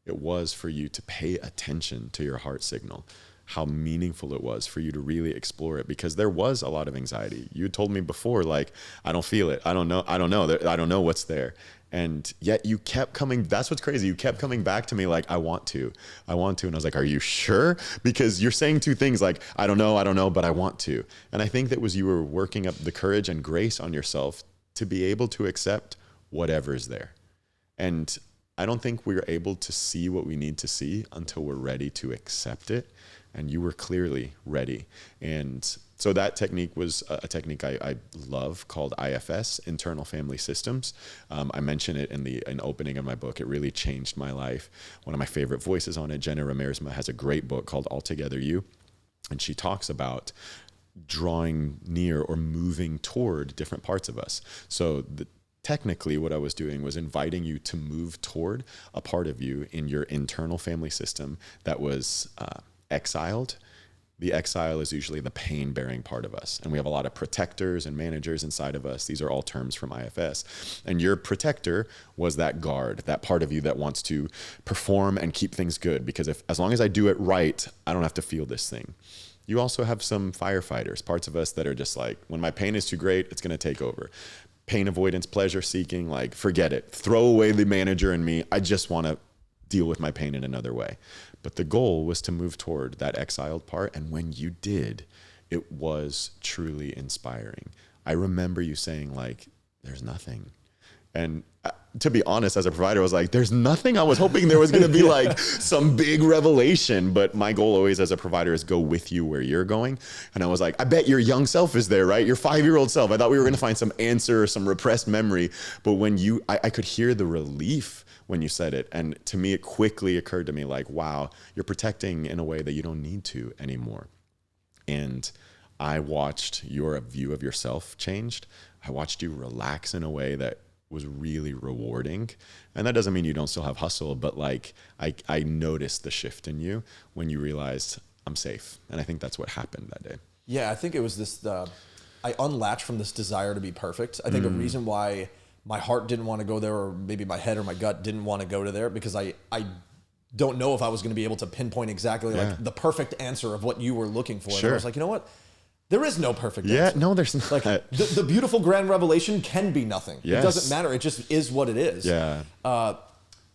Speaker 1: it was for you to pay attention to your heart signal, how meaningful it was for you to really explore it, because there was a lot of anxiety. You told me before, like, I don't feel it. I don't know what's there. And yet you kept coming. That's what's crazy. You kept coming back to me like, I want to. And I was like, are you sure? Because you're saying two things like, I don't know, but I want to. And I think that was you were working up the courage and grace on yourself to be able to accept whatever's there. And I don't think we're able to see what we need to see until we're ready to accept it. And you were clearly ready. And so that technique was a technique I love called IFS, Internal Family Systems. I mention it in the opening of my book. It really changed my life. One of my favorite voices on it, Jenna Ramirez, has a great book called Altogether You. And she talks about drawing near or moving toward different parts of us. So technically what I was doing was inviting you to move toward a part of you in your internal family system that was exiled. The exile is usually the pain-bearing part of us. And we have a lot of protectors and managers inside of us. These are all terms from IFS. And your protector was that guard, that part of you that wants to perform and keep things good. Because as long as I do it right, I don't have to feel this thing. You also have some firefighters, parts of us that are just like, when my pain is too great, it's going to take over. Pain avoidance, pleasure seeking, like, forget it. Throw away the manager and me. I just want to deal with my pain in another way. But the goal was to move toward that exiled part. And when you did, it was truly inspiring. I remember you saying, like, there's nothing. And to be honest, as a provider, I was like, there's nothing. I was hoping there was going to be like some big revelation. But my goal always as a provider is go with you where you're going. And I was like, I bet your young self is there, right? Your 5-year-old self. I thought we were going to find some answer or some repressed memory. But when I could hear the relief when you said it. And to me, it quickly occurred to me like, wow, you're protecting in a way that you don't need to anymore. And I watched your view of yourself changed. I watched you relax in a way that was really rewarding. And that doesn't mean you don't still have hustle, but like I noticed the shift in you when you realized I'm safe. And I think that's what happened that day.
Speaker 2: Yeah, I think it was this, I unlatched from this desire to be perfect. I think a reason why my heart didn't want to go there, or maybe my head or my gut didn't want to go to there, because I don't know if I was going to be able to pinpoint exactly like the perfect answer of what you were looking for.
Speaker 1: Sure.
Speaker 2: And I was like, you know what? There is no perfect answer.
Speaker 1: Yeah, no, there's not.
Speaker 2: Like the beautiful grand revelation can be nothing.
Speaker 1: Yes.
Speaker 2: It doesn't matter. It just is what it is.
Speaker 1: Yeah.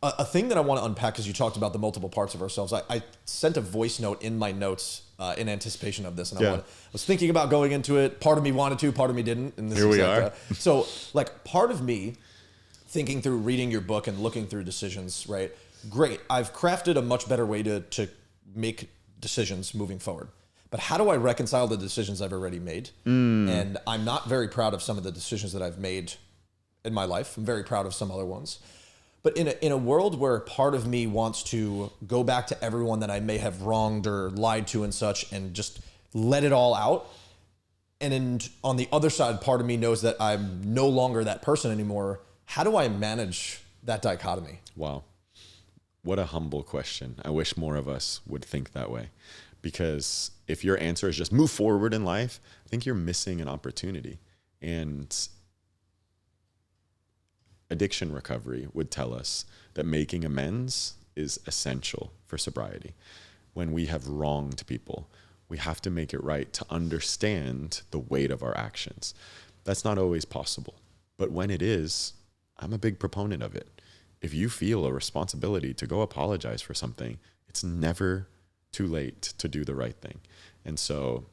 Speaker 2: A thing that I want to unpack, because you talked about the multiple parts of ourselves. I sent a voice note in my notes in anticipation of this, and I was thinking about going into it. Part of me wanted to, part of me didn't. And this
Speaker 1: Here
Speaker 2: is
Speaker 1: we
Speaker 2: like,
Speaker 1: are.
Speaker 2: So like part of me thinking through reading your book and looking through decisions, right? Great. I've crafted a much better way to make decisions moving forward. But how do I reconcile the decisions I've already made? And I'm not very proud of some of the decisions that I've made in my life. I'm very proud of some other ones. But in a world where part of me wants to go back to everyone that I may have wronged or lied to and such and just let it all out. And on the other side, part of me knows that I'm no longer that person anymore. How do I manage that dichotomy?
Speaker 1: Wow. What a humble question. I wish more of us would think that way. Because if your answer is just move forward in life, I think you're missing an opportunity. And addiction recovery would tell us that making amends is essential for sobriety. When we have wronged people, we have to make it right to understand the weight of our actions. That's not always possible, but when it is, I'm a big proponent of it. If you feel a responsibility to go apologize for something, it's never too late to do the right thing. And so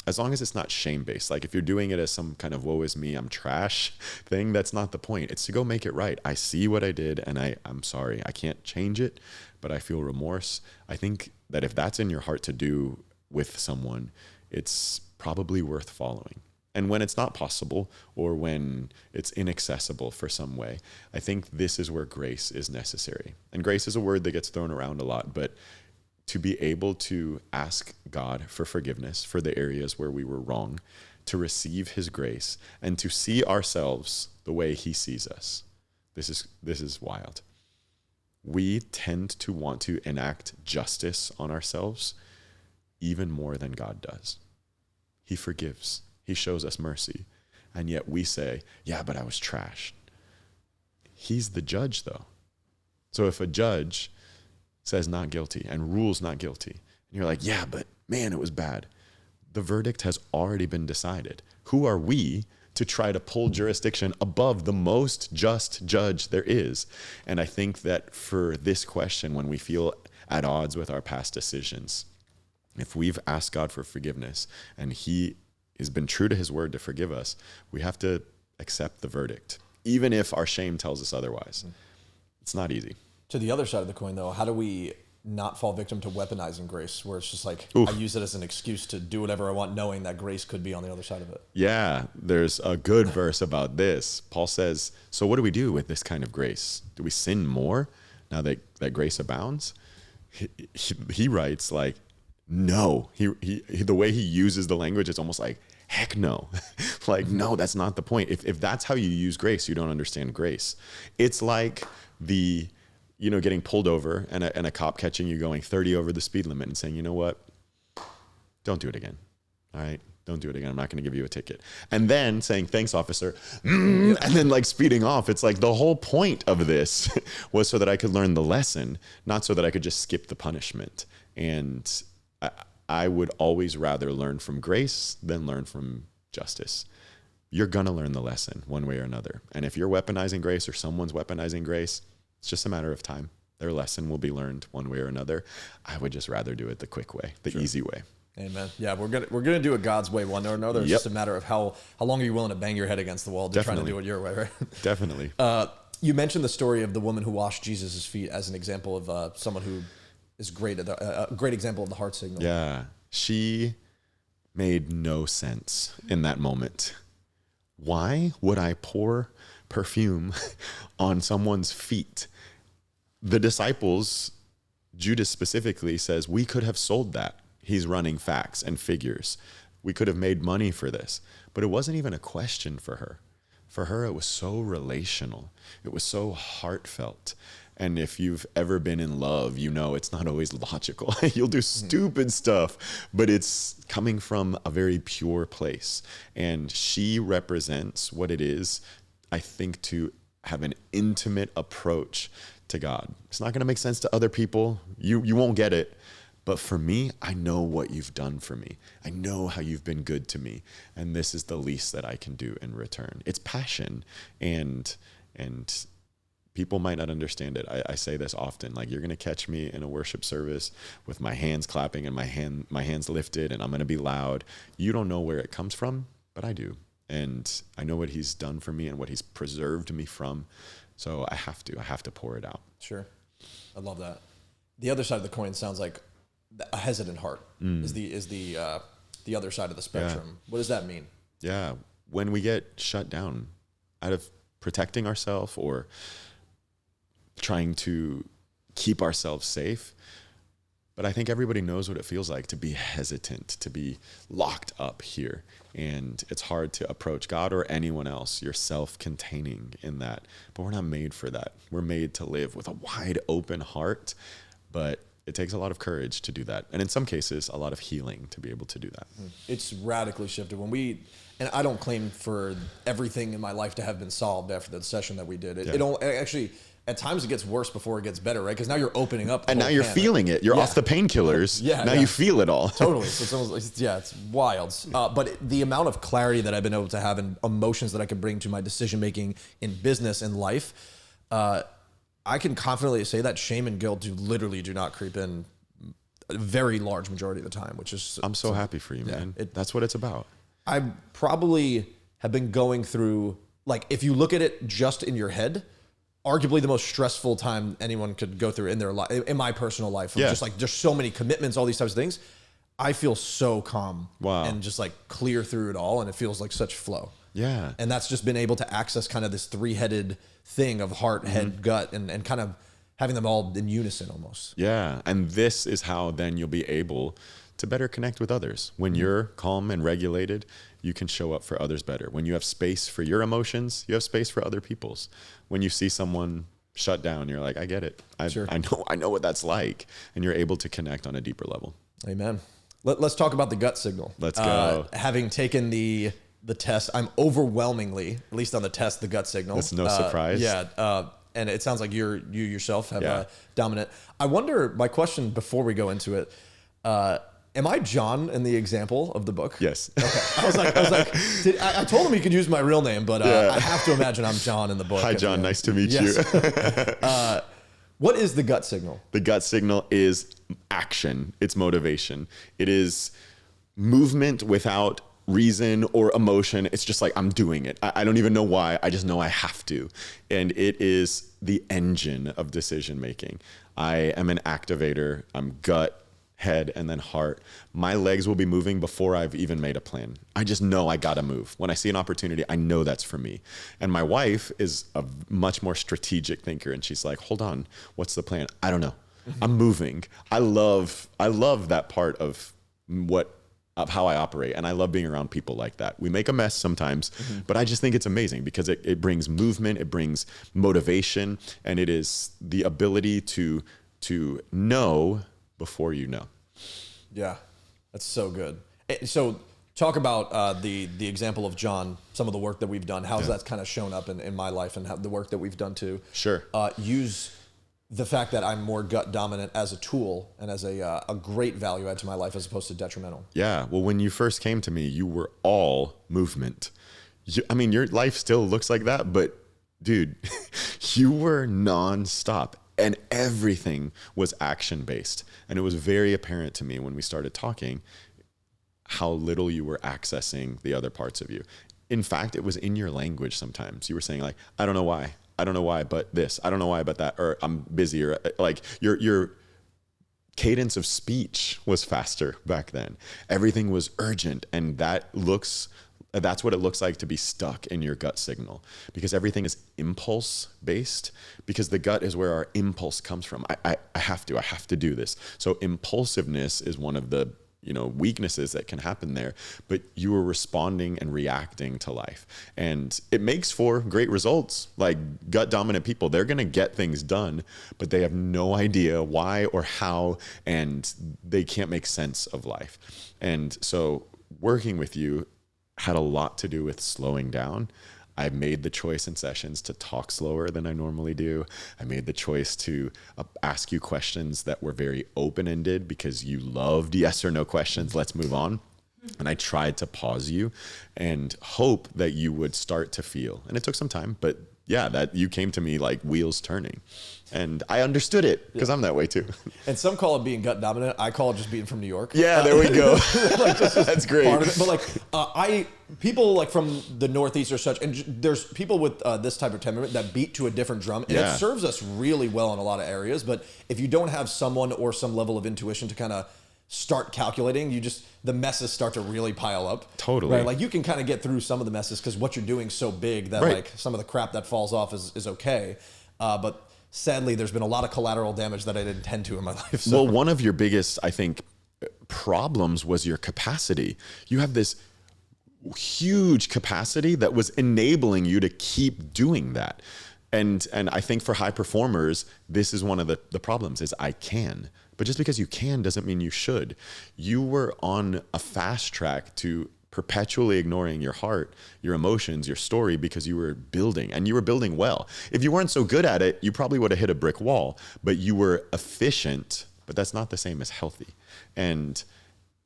Speaker 1: as long as it's not shame-based, like if you're doing it as some kind of woe is me, I'm trash thing, that's not the point. It's to go make it right. I see what I did and I'm sorry. I can't change it, but I feel remorse. I think that if that's in your heart to do with someone, it's probably worth following. And when it's not possible or when it's inaccessible for some way, I think this is where grace is necessary. And grace is a word that gets thrown around a lot, but to be able to ask God for forgiveness for the areas where we were wrong, to receive his grace, and to see ourselves the way he sees us. This is wild. We tend to want to enact justice on ourselves even more than God does. He forgives. He shows us mercy. And yet we say, yeah, but I was trashed. He's the judge, though. So if a judge says not guilty and rules not guilty, and you're like, yeah, but man, it was bad, the verdict has already been decided. Who are we to try to pull jurisdiction above the most just judge there is? And I think that for this question, when we feel at odds with our past decisions, if we've asked God for forgiveness and he has been true to his word to forgive us, we have to accept the verdict, even if our shame tells us otherwise. It's not easy.
Speaker 2: To the other side of the coin, though, how do we not fall victim to weaponizing grace, where it's just like,
Speaker 1: Oof.
Speaker 2: I use it as an excuse to do whatever I want, knowing that grace could be on the other side of it?
Speaker 1: Yeah, there's a good verse about this. Paul says, so what do we do with this kind of grace? Do we sin more now that grace abounds? He writes like, no. He the way he uses the language, it's almost like, heck no. Like, no, that's not the point. If that's how you use grace, you don't understand grace. It's like getting pulled over and a cop catching you going 30 over the speed limit and saying, you know what? Don't do it again. All right. Don't do it again. I'm not going to give you a ticket. And then saying, thanks, officer. And then like speeding off. It's like the whole point of this was so that I could learn the lesson, not so that I could just skip the punishment. And I would always rather learn from grace than learn from justice. You're going to learn the lesson one way or another. And if you're weaponizing grace or someone's weaponizing grace, it's just a matter of time. Their lesson will be learned one way or another. I would just rather do it the quick way, the easy way.
Speaker 2: Amen. Yeah, we're gonna do it God's way one way or another. It's just a matter of how long are you willing to bang your head against the wall to try to do it your way, right?
Speaker 1: Definitely.
Speaker 2: You mentioned the story of the woman who washed Jesus' feet as an example of someone who is great at a great example of the heart signal.
Speaker 1: Yeah, she made no sense in that moment. Why would I pour perfume on someone's feet? The disciples, Judas specifically, says we could have sold that. He's running facts and figures. We could have made money for this. But it wasn't even a question for her. For her, it was so relational. It was so heartfelt. And if you've ever been in love, you know it's not always logical. You'll do stupid stuff, but it's coming from a very pure place. And she represents what it is, I think, to have an intimate approach to God. It's not going to make sense to other people. You won't get it. But for me, I know what you've done for me. I know how you've been good to me. And this is the least that I can do in return. It's passion. And people might not understand it. I say this often, like you're going to catch me in a worship service with my hands clapping and my hands lifted, and I'm going to be loud. You don't know where it comes from, but I do. And I know what he's done for me and what he's preserved me from. So I have to pour it out.
Speaker 2: Sure. I love that. The other side of the coin sounds like a hesitant heart is the other side of the spectrum. Yeah. What does that mean?
Speaker 1: Yeah. When we get shut down out of protecting ourselves or trying to keep ourselves safe. But I think everybody knows what it feels like to be hesitant, to be locked up here. And it's hard to approach God or anyone else. You're self-containing in that. But we're not made for that. We're made to live with a wide open heart. But it takes a lot of courage to do that. And in some cases, a lot of healing to be able to do that.
Speaker 2: It's radically shifted and I don't claim for everything in my life to have been solved after that session that we did. It don't actually, at times it gets worse before it gets better, right? Because now you're opening up.
Speaker 1: And now you're feeling it. You're off the painkillers. Now you feel it all.
Speaker 2: Totally. So it's wild. But the amount of clarity that I've been able to have and emotions that I can bring to my decision-making in business and life, I can confidently say that shame and guilt literally do not creep in a very large majority of the time, which is...
Speaker 1: I'm so happy for you, man. That's what it's about.
Speaker 2: I probably have been going through, like, if you look at it just in your head, arguably the most stressful time anyone could go through in their life, in my personal life. Just like, there's so many commitments, all these types of things. I feel so calm and just like clear through it all. And it feels like such flow.
Speaker 1: Yeah.
Speaker 2: And that's just been able to access kind of this 3-headed thing of heart, head, gut, and kind of having them all in unison almost.
Speaker 1: Yeah. And this is how then you'll be able to better connect with others. When you're calm and regulated, you can show up for others better. When you have space for your emotions, you have space for other people's. When you see someone shut down, you're like, I get it. I know what that's like. And you're able to connect on a deeper level.
Speaker 2: Amen. Let's talk about the gut signal.
Speaker 1: Let's go.
Speaker 2: Having taken the test, I'm overwhelmingly, at least on the test, the gut signal.
Speaker 1: That's no surprise.
Speaker 2: And it sounds like you yourself have a dominant. I wonder, my question before we go into it, am I John in the example of the book?
Speaker 1: Yes.
Speaker 2: Okay. I was like, I told him he could use my real name, but I have to imagine I'm John in the book.
Speaker 1: Hi, John. Nice to meet you.
Speaker 2: What is the gut signal?
Speaker 1: The gut signal is action. It's motivation. It is movement without reason or emotion. It's just like, I'm doing it. I don't even know why. I just know I have to. And it is the engine of decision making. I am an activator. I'm gut, head, and then heart. My legs will be moving before I've even made a plan. I just know I gotta move. When I see an opportunity, I know that's for me. And my wife is a much more strategic thinker, and she's like, hold on, what's the plan? I don't know. I'm moving. I love that part of how I operate. And I love being around people like that. We make a mess sometimes, but I just think it's amazing because it brings movement, it brings motivation, and it is the ability to know before you know.
Speaker 2: Yeah, that's so good. So talk about the example of John, some of the work that we've done. How's that kind of shown up in my life and how the work that we've done too?
Speaker 1: Sure.
Speaker 2: Use the fact that I'm more gut dominant as a tool and as a great value add to my life as opposed to detrimental.
Speaker 1: Yeah. Well, when you first came to me, you were all movement. Your life still looks like that, but dude, you were nonstop. And everything was action-based. And it was very apparent to me when we started talking how little you were accessing the other parts of you. In fact, it was in your language sometimes. You were saying like, I don't know why. I don't know why, but this. I don't know why, but that. Or I'm busy. Or like your cadence of speech was faster back then. Everything was urgent. And that's what it looks like to be stuck in your gut signal, because everything is impulse based, because the gut is where our impulse comes from. I have to do this. So impulsiveness is one of the weaknesses that can happen there, but you are responding and reacting to life, and it makes for great results. Like gut dominant people, they're going to get things done, but they have no idea why or how, and they can't make sense of life. And so working with you had a lot to do with slowing down. I made the choice in sessions to talk slower than I normally do. I made the choice to ask you questions that were very open-ended because you loved yes or no questions. Let's move on. And I tried to pause you and hope that you would start to feel. And it took some time, but yeah, that you came to me like wheels turning. And I understood it because I'm that way too.
Speaker 2: And some call it being gut dominant. I call it just being from New York.
Speaker 1: Yeah, there we go. That's great.
Speaker 2: Part of it. But like, people like from the Northeast or such, and there's people with this type of temperament that beat to a different drum, and it serves us really well in a lot of areas. But if you don't have someone or some level of intuition to kind of start calculating, the messes start to really pile up.
Speaker 1: Totally.
Speaker 2: Right? Like you can kind of get through some of the messes because what you're doing is so big that like some of the crap that falls off is okay. But sadly, there's been a lot of collateral damage that I didn't tend to in my life. So.
Speaker 1: Well, one of your biggest, I think, problems was your capacity. You have this huge capacity that was enabling you to keep doing that. And I think for high performers, this is one of the problems is I can. But just because you can doesn't mean you should. You were on a fast track to perpetually ignoring your heart, your emotions, your story, because you were building, and you were building well. If you weren't so good at it, you probably would have hit a brick wall, but you were efficient, but that's not the same as healthy. And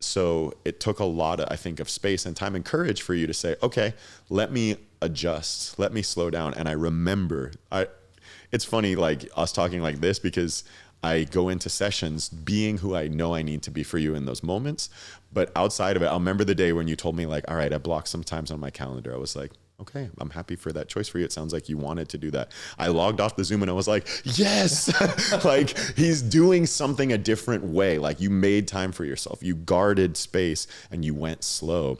Speaker 1: so it took a lot of, I think, of space and time and courage for you to say, okay, let me adjust, let me slow down. And I remember, it's funny, like us talking like this, because I go into sessions being who I know I need to be for you in those moments. But outside of it, I'll remember the day when you told me, like, all right, I blocked some times on my calendar. I was like, okay, I'm happy for that choice for you. It sounds like you wanted to do that. I logged off the Zoom and I was like, yes, like he's doing something a different way. Like you made time for yourself, you guarded space, and you went slow.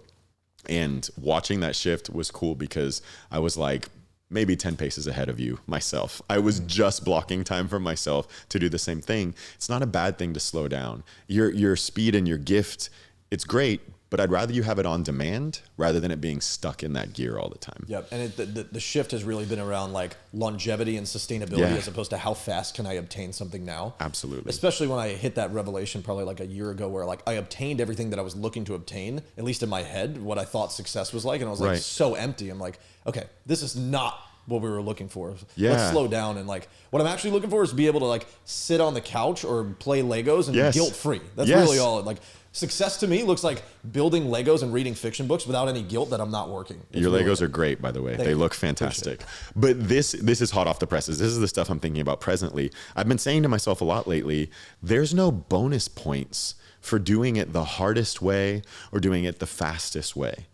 Speaker 1: And watching that shift was cool because I was like, maybe 10 paces ahead of you myself. I was just blocking time for myself to do the same thing. It's not a bad thing to slow down. Your speed and your gift, it's great, but I'd rather you have it on demand rather than it being stuck in that gear all the time.
Speaker 2: Yep. And the shift has really been around like longevity and sustainability as opposed to how fast can I obtain something now.
Speaker 1: Absolutely.
Speaker 2: Especially when I hit that revelation probably like a year ago where like I obtained everything that I was looking to obtain, at least in my head, what I thought success was like. And I was like so empty. I'm like, okay, this is not what we were looking for. Let's slow down. And like what I'm actually looking for is to be able to like sit on the couch or play Legos and be guilt free. That's really all. Like success to me looks like building Legos and reading fiction books without any guilt that I'm not working.
Speaker 1: Your Legos are great, by the way. They look fantastic. But this is hot off the presses. This is the stuff I'm thinking about presently. I've been saying to myself a lot lately, there's no bonus points for doing it the hardest way or doing it the fastest way.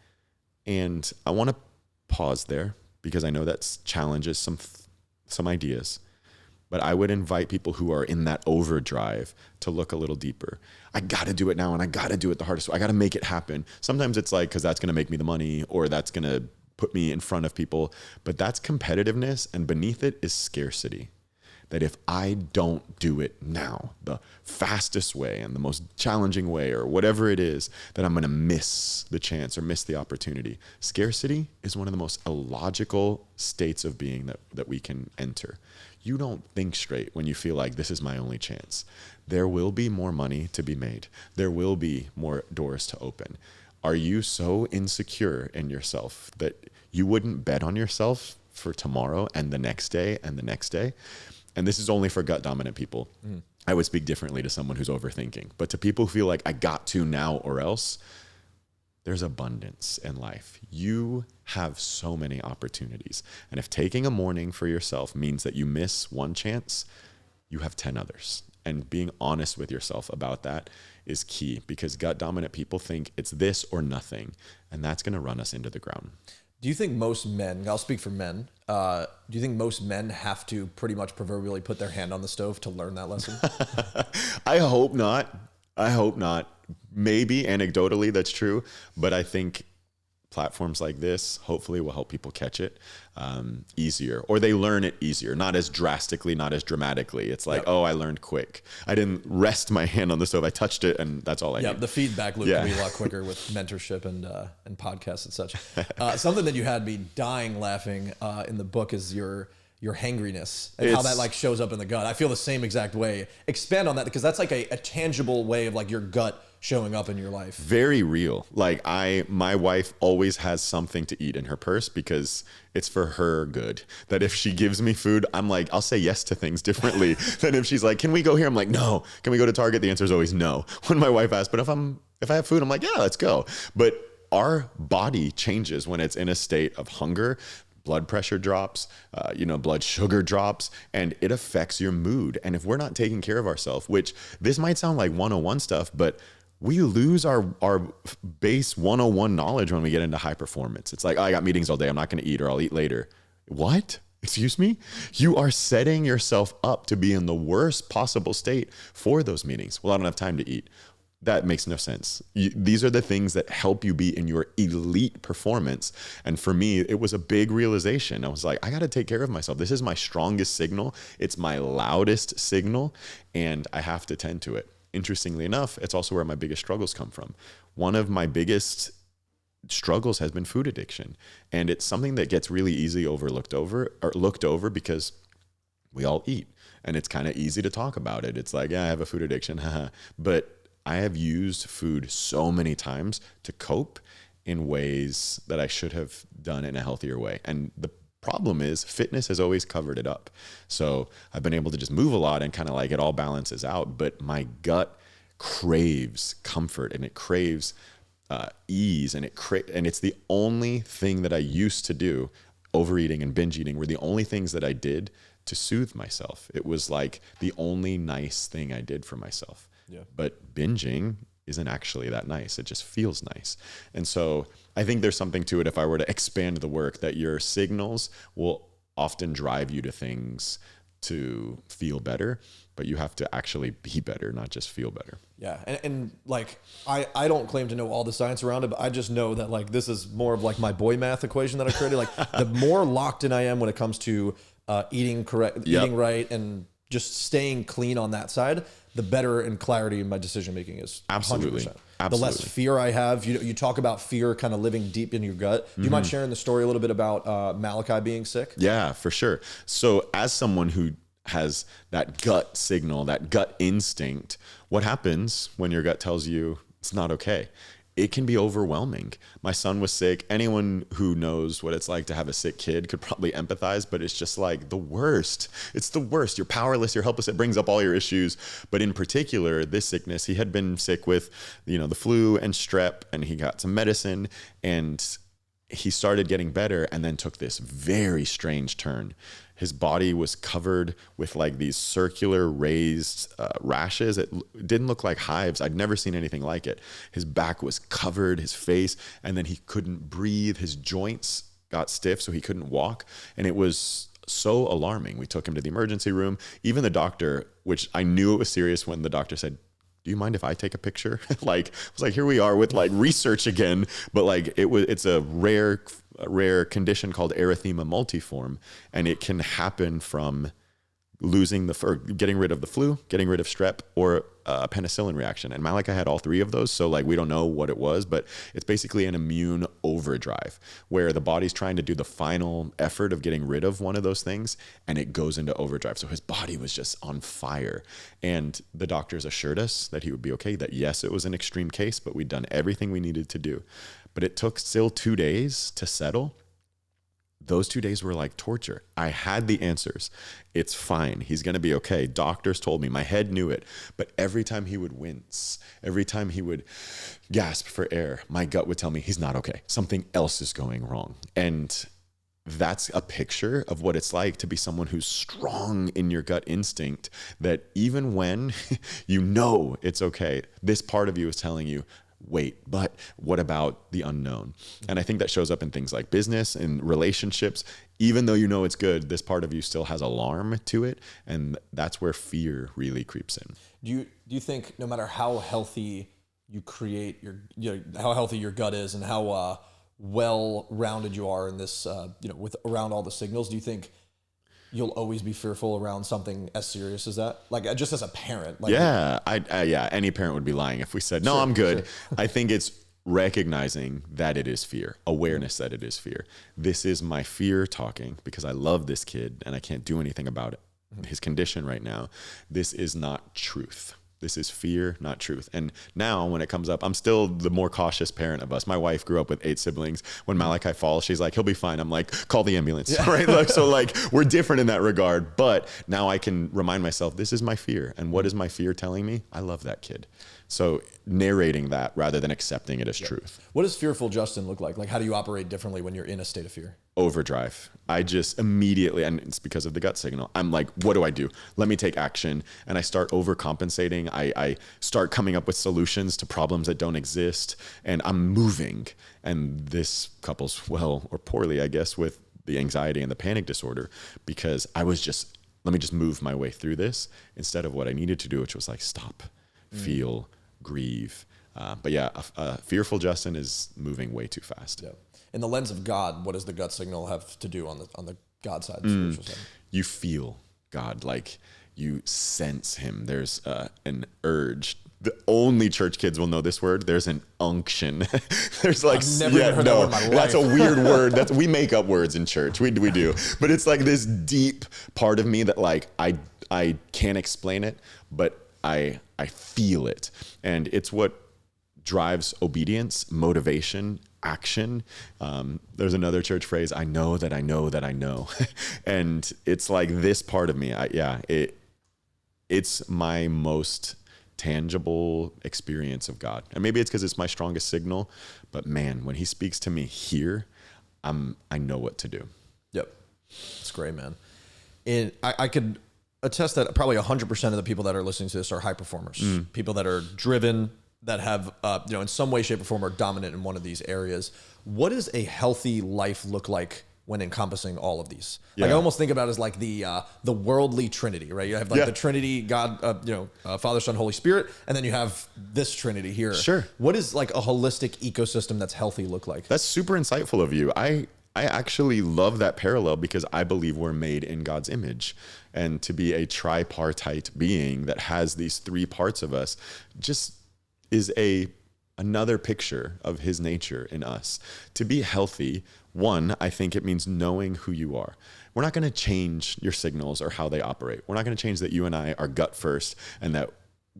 Speaker 1: And I want to pause there because I know that challenges some ideas. But I would invite people who are in that overdrive to look a little deeper. I got to do it now, and I got to do it the hardest way. I got to make it happen. Sometimes it's like, because that's going to make me the money, or that's going to put me in front of people. But that's competitiveness, and beneath it is scarcity. That if I don't do it now, the fastest way and the most challenging way, or whatever it is, that I'm going to miss the chance or miss the opportunity. Scarcity is one of the most illogical states of being that we can enter. You don't think straight when you feel like this is my only chance. There will be more money to be made. There will be more doors to open. Are you so insecure in yourself that you wouldn't bet on yourself for tomorrow and the next day and the next day? And this is only for gut dominant people. I would speak differently to someone who's overthinking. But to people who feel like I got to now or else, there's abundance in life. You have so many opportunities. And if taking a morning for yourself means that you miss one chance, you have 10 others. And being honest with yourself about that is key, because gut dominant people think it's this or nothing. And that's going to run us into the ground.
Speaker 2: Do you think most men, I'll speak for men, do you think most men have to pretty much proverbially put their hand on the stove to learn that lesson?
Speaker 1: I hope not. I hope not. Maybe anecdotally that's true, but I think platforms like this hopefully will help people catch it easier, or they learn it easier, not as drastically, not as dramatically. It's like, oh, I learned quick. I didn't rest my hand on the stove. I touched it, and that's all I need.
Speaker 2: The feedback loop can be a lot quicker with mentorship and podcasts and such. Something that you had me dying laughing in the book is your hangriness and how that like shows up in the gut. I feel the same exact way. Expand on that, because that's like a tangible way of like your gut showing up in your life. Very
Speaker 1: real. Like my wife always has something to eat in her purse because it's for her good. That if she gives me food, I'm like, I'll say yes to things differently than if she's like, can we go here? I'm like, no. Can we go to Target? The answer is always no. When my wife asks, but if I have food, I'm like, yeah, let's go. But our body changes when it's in a state of hunger. Blood pressure drops, blood sugar drops, and it affects your mood. And if we're not taking care of ourselves, which this might sound like 101 stuff, but we lose our base 101 knowledge when we get into high performance. It's like, oh, I got meetings all day. I'm not going to eat, or I'll eat later. What? Excuse me? You are setting yourself up to be in the worst possible state for those meetings. Well, I don't have time to eat. That makes no sense. These are the things that help you be in your elite performance. And for me, it was a big realization. I was like, I got to take care of myself. This is my strongest signal. It's my loudest signal, and I have to tend to it. Interestingly enough, it's also where my biggest struggles come from. One of my biggest struggles has been food addiction. And it's something that gets really easily looked over because we all eat. And it's kind of easy to talk about it. It's like, yeah, I have a food addiction. But I have used food so many times to cope in ways that I should have done in a healthier way. And the problem is fitness has always covered it up. So I've been able to just move a lot and kind of like it all balances out. But my gut craves comfort and it craves ease, and it's the only thing that I used to do. Overeating and binge eating were the only things that I did to soothe myself. It was like the only nice thing I did for myself.
Speaker 2: Yeah.
Speaker 1: But binging isn't actually that nice. It just feels nice. And so I think there's something to it, if I were to expand the work, that your signals will often drive you to things to feel better, but you have to actually be better, not just feel better.
Speaker 2: Yeah. And like, I don't claim to know all the science around it, but I just know that like, this is more of like my boy math equation that I created. Like the more locked in I am when it comes to eating correct, eating right, and just staying clean on that side, the better in clarity my decision making is.
Speaker 1: Absolutely.
Speaker 2: 100%. The less fear I have. You talk about fear kind of living deep in your gut. Do you mind sharing the story a little bit about Malachi being sick?
Speaker 1: Yeah, for sure. So as someone who has that gut signal, that gut instinct, what happens when your gut tells you it's not okay? It can be overwhelming. My son was sick. Anyone who knows what it's like to have a sick kid could probably empathize, but it's just like the worst. It's the worst. You're powerless, you're helpless. It brings up all your issues. But in particular, this sickness, he had been sick with, the flu and strep, and he got some medicine, and he started getting better and then took this very strange turn. His body was covered with like these circular raised rashes. It didn't look like hives. I'd never seen anything like it. His back was covered, his face, and then he couldn't breathe. His joints got stiff, so he couldn't walk. And it was so alarming. We took him to the emergency room. Even the doctor, which I knew it was serious when the doctor said, do you mind if I take a picture? Like, I was like, here we are with like research again, but like it's a rare condition called erythema multiforme, and it can happen from getting rid of the flu, getting rid of strep, or a penicillin reaction. And Malachi had all three of those. So like, we don't know what it was, but it's basically an immune overdrive where the body's trying to do the final effort of getting rid of one of those things, and it goes into overdrive. So his body was just on fire. And the doctors assured us that he would be okay, that yes, it was an extreme case, but we'd done everything we needed to do. But it took still 2 days to settle. Those 2 days were like torture. I had the answers. It's fine. He's going to be okay. Doctors told me. My head knew it. But every time he would wince, every time he would gasp for air, my gut would tell me he's not okay. Something else is going wrong. And that's a picture of what it's like to be someone who's strong in your gut instinct, that even when you know it's okay, this part of you is telling you, wait, but what about the unknown? And I think that shows up in things like business and relationships. Even though you know it's good, this part of you still has alarm to it. And that's where fear really creeps in.
Speaker 2: Do you think no matter how healthy you create how healthy your gut is and how well-rounded you are in this, with around all the signals, do you think you'll always be fearful around something as serious as that? Like, just as a parent. Like,
Speaker 1: yeah, any parent would be lying if we said, no, I'm good. Sure. I think it's recognizing that it is fear, awareness that it is fear. This is my fear talking because I love this kid and I can't do anything about it. His condition right now. This is not truth. This is fear, not truth. And now when it comes up, I'm still the more cautious parent of us. My wife grew up with 8 siblings. When Malachi falls, she's like, he'll be fine. I'm like, call the ambulance, yeah. Right? Like, so like, we're different in that regard. But now I can remind myself, this is my fear. And what is my fear telling me? I love that kid. So narrating that rather than accepting it as truth.
Speaker 2: What does fearful Justin look like? Like, how do you operate differently when you're in a state of fear?
Speaker 1: Overdrive. I just immediately, and it's because of the gut signal, I'm like, what do I do? Let me take action. And I start overcompensating. I start coming up with solutions to problems that don't exist. And I'm moving. And this couples well or poorly, I guess, with the anxiety and the panic disorder, because I was just, let me just move my way through this instead of what I needed to do, which was like, stop, feel, grieve. But yeah, fearful Justin is moving way too fast.
Speaker 2: Yeah. In the lens of God, what does the gut signal have to do on the God side, the spiritual side?
Speaker 1: You feel God, like you sense him. There's an urge. The only church kids will know this word. There's an unction. There's like,
Speaker 2: I've never heard that word in my life.
Speaker 1: That's a weird word. We make up words in church. We do. But it's like this deep part of me that like, I can't explain it, but I feel it. And it's what drives obedience, motivation, action. There's another church phrase, I know that I know that I know. And it's like this part of me. It's my most tangible experience of God. And maybe it's because it's my strongest signal, but man, when he speaks to me here, I know what to do.
Speaker 2: Yep. It's great, man. And I could attest that probably 100% of the people that are listening to this are high performers, people that are driven, that have, in some way, shape, or form are dominant in one of these areas. What does a healthy life look like when encompassing all of these? Like I almost think about it as like the worldly Trinity, right? You have like the Trinity, God, Father, Son, Holy Spirit, and then you have this Trinity here.
Speaker 1: Sure.
Speaker 2: What does like a holistic ecosystem that's healthy look like?
Speaker 1: That's super insightful of you. I actually love that parallel because I believe we're made in God's image, and to be a tripartite being that has these three parts of us just is another picture of his nature in us. To be healthy, one, I think it means knowing who you are. We're not going to change your signals or how they operate. We're not going to change that you and I are gut first and that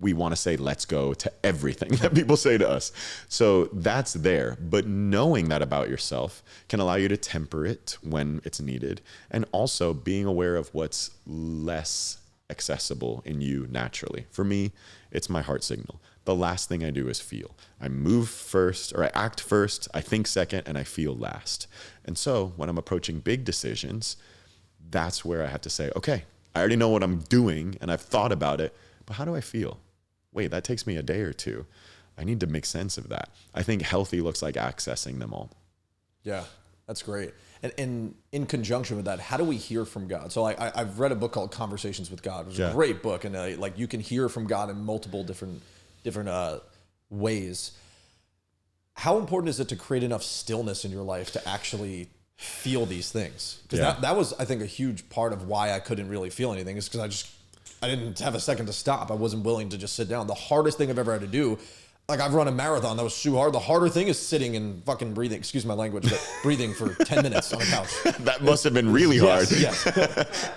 Speaker 1: we want to say, let's go to everything that people say to us. So that's there. But knowing that about yourself can allow you to temper it when it's needed. And also being aware of what's less accessible in you naturally. For me, it's my heart signal. The last thing I do is feel. I move first, or I act first, I think second, and I feel last. And so when I'm approaching big decisions, that's where I have to say, okay, I already know what I'm doing and I've thought about it, but how do I feel? Wait, that takes me a day or two. I need to make sense of that. I think healthy looks like accessing them all.
Speaker 2: Yeah, that's great. And in conjunction with that, how do we hear from God? So I've read a book called Conversations with God, which is a great book. And like you can hear from God in multiple different ways. How important is it to create enough stillness in your life to actually feel these things? Because that was, I think, a huge part of why I couldn't really feel anything, is because I didn't have a second to stop. I wasn't willing to just sit down. The hardest thing I've ever had to do, like I've run a marathon that was too hard. The harder thing is sitting and fucking breathing, excuse my language, but breathing for 10 minutes on a couch.
Speaker 1: That must have been really hard.
Speaker 2: Yes.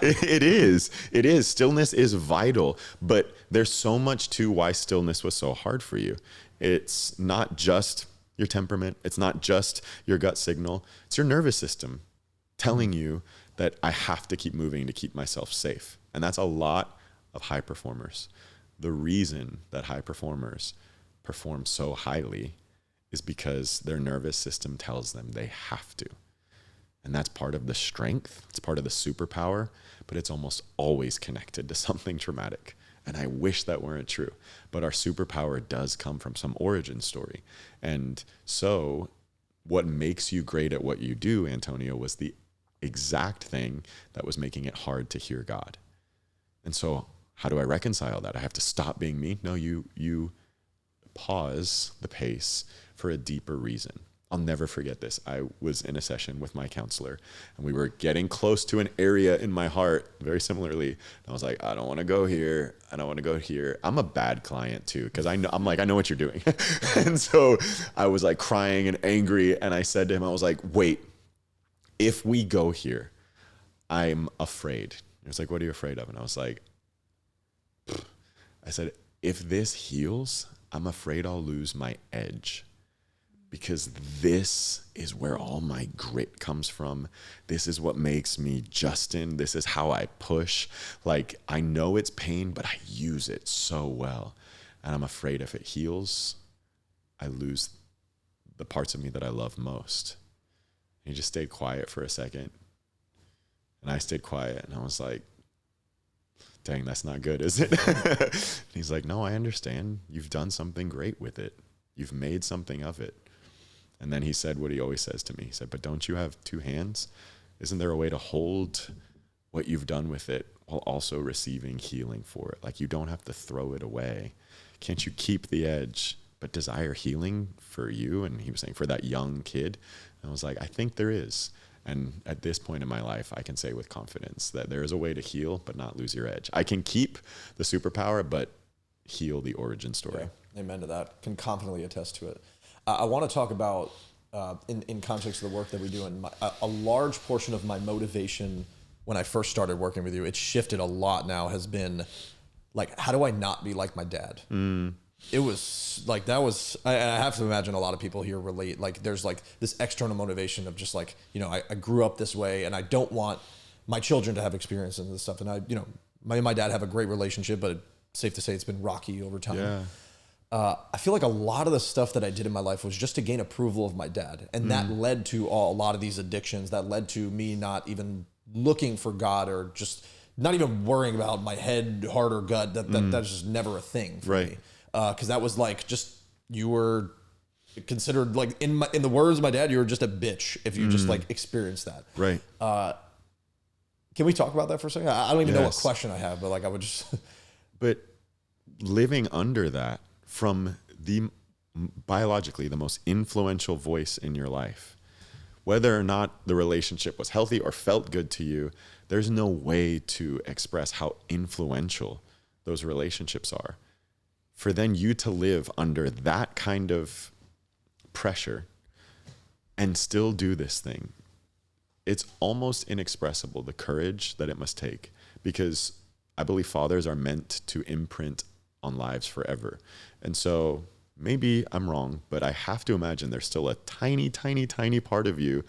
Speaker 1: It is. Stillness is vital, but there's so much to why stillness was so hard for you. It's not just your temperament. It's not just your gut signal. It's your nervous system telling you that I have to keep moving to keep myself safe. And that's a lot of high performers. The reason that high performers perform so highly is because their nervous system tells them they have to. And that's part of the strength. It's part of the superpower, but it's almost always connected to something traumatic. And I wish that weren't true, but our superpower does come from some origin story. And so what makes you great at what you do, Antonio, was the exact thing that was making it hard to hear God. And so how do I reconcile that? I have to stop being me? No, you pause the pace for a deeper reason. I'll never forget this. I was in a session with my counselor and we were getting close to an area in my heart very similarly. And I was like, I don't want to go here. I don't want to go here. I'm a bad client too, because I know what you're doing. And so I was like crying and angry. And I said to him, I was like, wait, if we go here, I'm afraid. He was like, what are you afraid of? And I was like, I said, if this heals, I'm afraid I'll lose my edge, because this is where all my grit comes from. This is what makes me Justin. This is how I push. Like, I know it's pain, but I use it so well. And I'm afraid if it heals, I lose the parts of me that I love most. And he just stayed quiet for a second. And I stayed quiet and I was like, dang, that's not good, is it? And he's like, no, I understand. You've done something great with it. You've made something of it. And then he said what he always says to me. He said, but don't you have two hands? Isn't there a way to hold what you've done with it while also receiving healing for it? Like, you don't have to throw it away. Can't you keep the edge, but desire healing for you? And he was saying for that young kid. And I was like, I think there is. And at this point in my life, I can say with confidence that there is a way to heal, but not lose your edge. I can keep the superpower, but heal the origin story.
Speaker 2: Yeah, amen to that. Can confidently attest to it. I want to talk about, in context of the work that we do, and a large portion of my motivation when I first started working with you, it's shifted a lot now, has been like, how do I not be like my dad? It was like, I have to imagine a lot of people here relate. Like there's like this external motivation of just like, I grew up this way and I don't want my children to have experiences and this stuff. And me and my dad have a great relationship, but it's safe to say it's been rocky over time.
Speaker 1: Yeah.
Speaker 2: I feel like a lot of the stuff that I did in my life was just to gain approval of my dad. And that led to a lot of these addictions, that led to me not even looking for God or just not even worrying about my head, heart, or gut. That's just never a thing for me. Because that was like, just, you were considered, like, in the words of my dad, you were just a bitch if you just like experienced that.
Speaker 1: Right.
Speaker 2: Can we talk about that for a second? I don't even know what question I have, but like I would just.
Speaker 1: But living under that, from the biologically the most influential voice in your life, whether or not the relationship was healthy or felt good to you, there's no way to express how influential those relationships are. For then you to live under that kind of pressure and still do this thing, it's almost inexpressible, the courage that it must take, because I believe fathers are meant to imprint on lives forever. And so maybe I'm wrong, but I have to imagine there's still a tiny, tiny, tiny part of you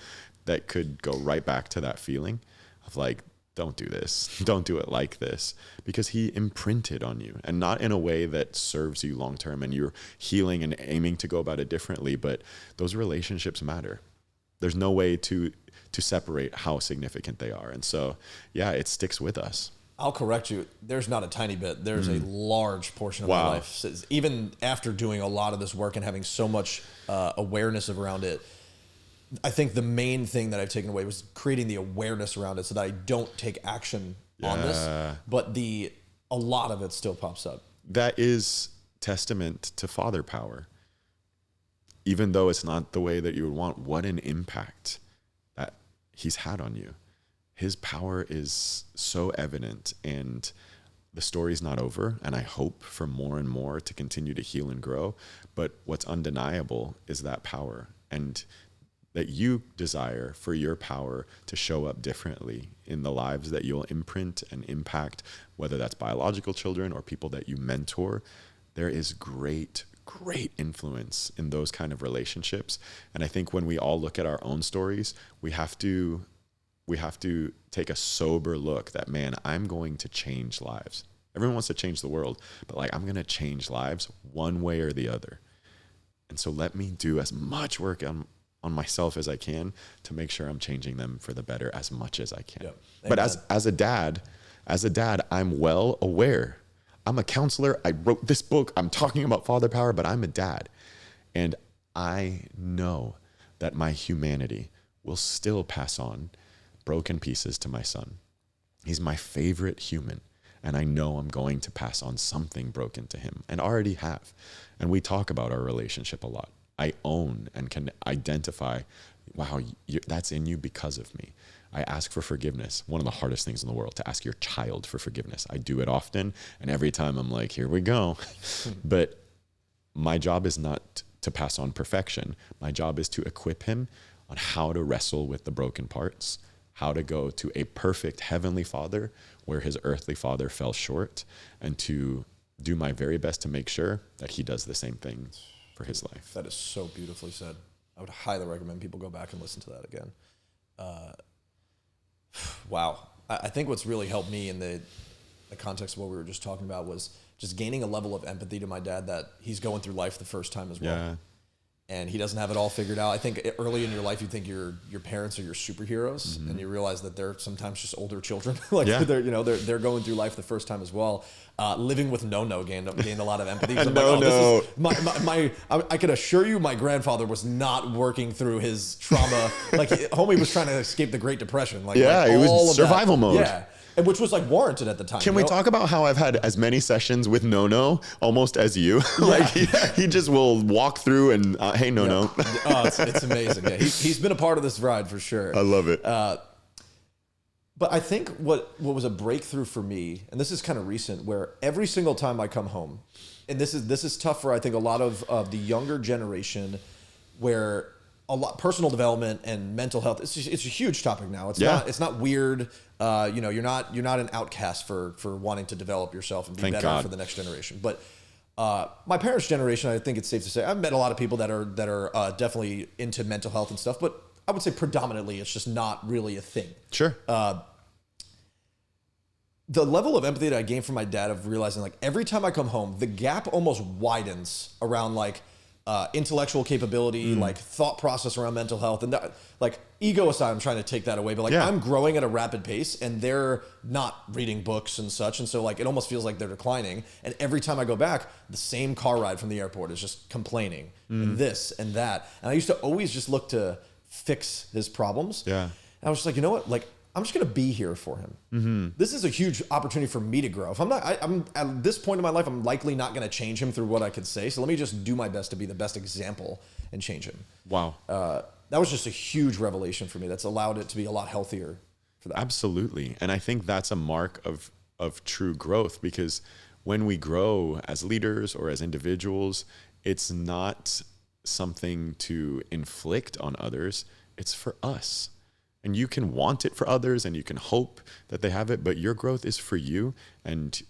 Speaker 1: that could go right back to that feeling of like, don't do this. Don't do it like this, because he imprinted on you, and not in a way that serves you long term and you're healing and aiming to go about it differently. But those relationships matter. There's no way to separate how significant they are. And so, yeah, it sticks with us.
Speaker 2: I'll correct you. There's not a tiny bit. There's a large portion of my life. Even after doing a lot of this work and having so much awareness around it, I think the main thing that I've taken away was creating the awareness around it so that I don't take action on this. But a lot of it still pops up.
Speaker 1: That is testament to father power. Even though it's not the way that you would want, what an impact that he's had on you. His power is so evident, and the story's not over. And I hope for more and more to continue to heal and grow. But what's undeniable is that power, and that you desire for your power to show up differently in the lives that you'll imprint and impact, whether that's biological children or people that you mentor. There is great influence in those kind of relationships. And I think when we all look at our own stories, we have to take a sober look that, man, I'm going to change lives. Everyone wants to change the world, but like, I'm going to change lives one way or the other. And so let me do as much work on myself as I can to make sure I'm changing them for the better as much as I can. Yep. But as a dad, I'm well aware. I'm a counselor. I wrote this book. I'm talking about father power, but I'm a dad. And I know that my humanity will still pass on broken pieces to my son. He's my favorite human. And I know I'm going to pass on something broken to him, and already have. And we talk about our relationship a lot. I own and can identify, wow, that's in you because of me. I ask for forgiveness. One of the hardest things in the world, to ask your child for forgiveness. I do it often, and every time I'm like, here we go. But my job is not to pass on perfection. My job is to equip him on how to wrestle with the broken parts, how to go to a perfect heavenly father where his earthly father fell short, and to do my very best to make sure that he does the same thing for his life.
Speaker 2: That is so beautifully said. I would highly recommend people go back and listen to that again. Wow. I think what's really helped me in the context of what we were just talking about was just gaining a level of empathy to my dad, that he's going through life the first time as well. Yeah. And he doesn't have it all figured out. I think early in your life, you think your parents are your superheroes, and you realize that they're sometimes just older children. They're going through life the first time as well. Living with No gained a lot of empathy. I can assure you, my grandfather was not working through his trauma. Like, homie was trying to escape the Great Depression. He
Speaker 1: was survival mode.
Speaker 2: Yeah. And which was like warranted at the time.
Speaker 1: Can we talk about how I've had as many sessions with No almost as you? He just will walk through and hey No.
Speaker 2: Oh, it's amazing. Yeah, he's been a part of this ride for sure.
Speaker 1: I love it.
Speaker 2: But I think what was a breakthrough for me, and this is kind of recent, where every single time I come home, and this is tough for I think a lot of the younger generation, where a lot personal development and mental health. It's a huge topic now. It's not weird. You're not an outcast for wanting to develop yourself and be
Speaker 1: Thank
Speaker 2: better
Speaker 1: God.
Speaker 2: for the next generation. But my parents' generation, I think it's safe to say, I've met a lot of people that are definitely into mental health and stuff, but I would say predominantly it's just not really a thing.
Speaker 1: Sure.
Speaker 2: The level of empathy that I gained from my dad of realizing like every time I come home, the gap almost widens around like intellectual capability, like thought process around mental health, and that, like ego aside, I'm trying to take that away, but like I'm growing at a rapid pace and they're not reading books and such. And so like, it almost feels like they're declining. And every time I go back, the same car ride from the airport is just complaining and this and that. And I used to always just look to fix his problems.
Speaker 1: Yeah.
Speaker 2: And I was just like, you know what? Like, I'm just going to be here for him. This is a huge opportunity for me to grow. If I'm at this point in my life, I'm likely not going to change him through what I could say. So let me just do my best to be the best example and change him.
Speaker 1: Wow.
Speaker 2: That was just a huge revelation for me. That's allowed it to be a lot healthier for that.
Speaker 1: Absolutely. And I think that's a mark of true growth, because when we grow as leaders or as individuals, it's not something to inflict on others. It's for us. And you can want it for others and you can hope that they have it, but your growth is for you, and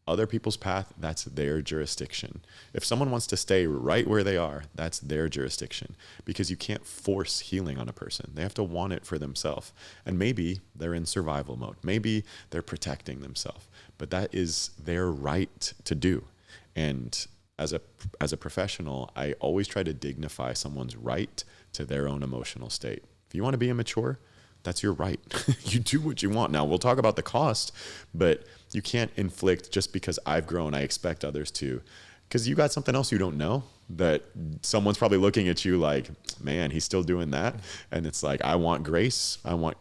Speaker 1: other people's path, that's their jurisdiction. If someone wants to stay right where they are, that's their jurisdiction, because you can't force healing on a person. They have to want it for themselves. And maybe they're in survival mode. Maybe they're protecting themselves, but that is their right to do. And as a professional, I always try to dignify someone's right to their own emotional state. If you want to be immature, that's your right. You do what you want. Now, we'll talk about the cost, but you can't inflict just because I've grown, I expect others to. Because you got something else you don't know that someone's probably looking at you like, man, he's still doing that. And it's like, I want grace. I want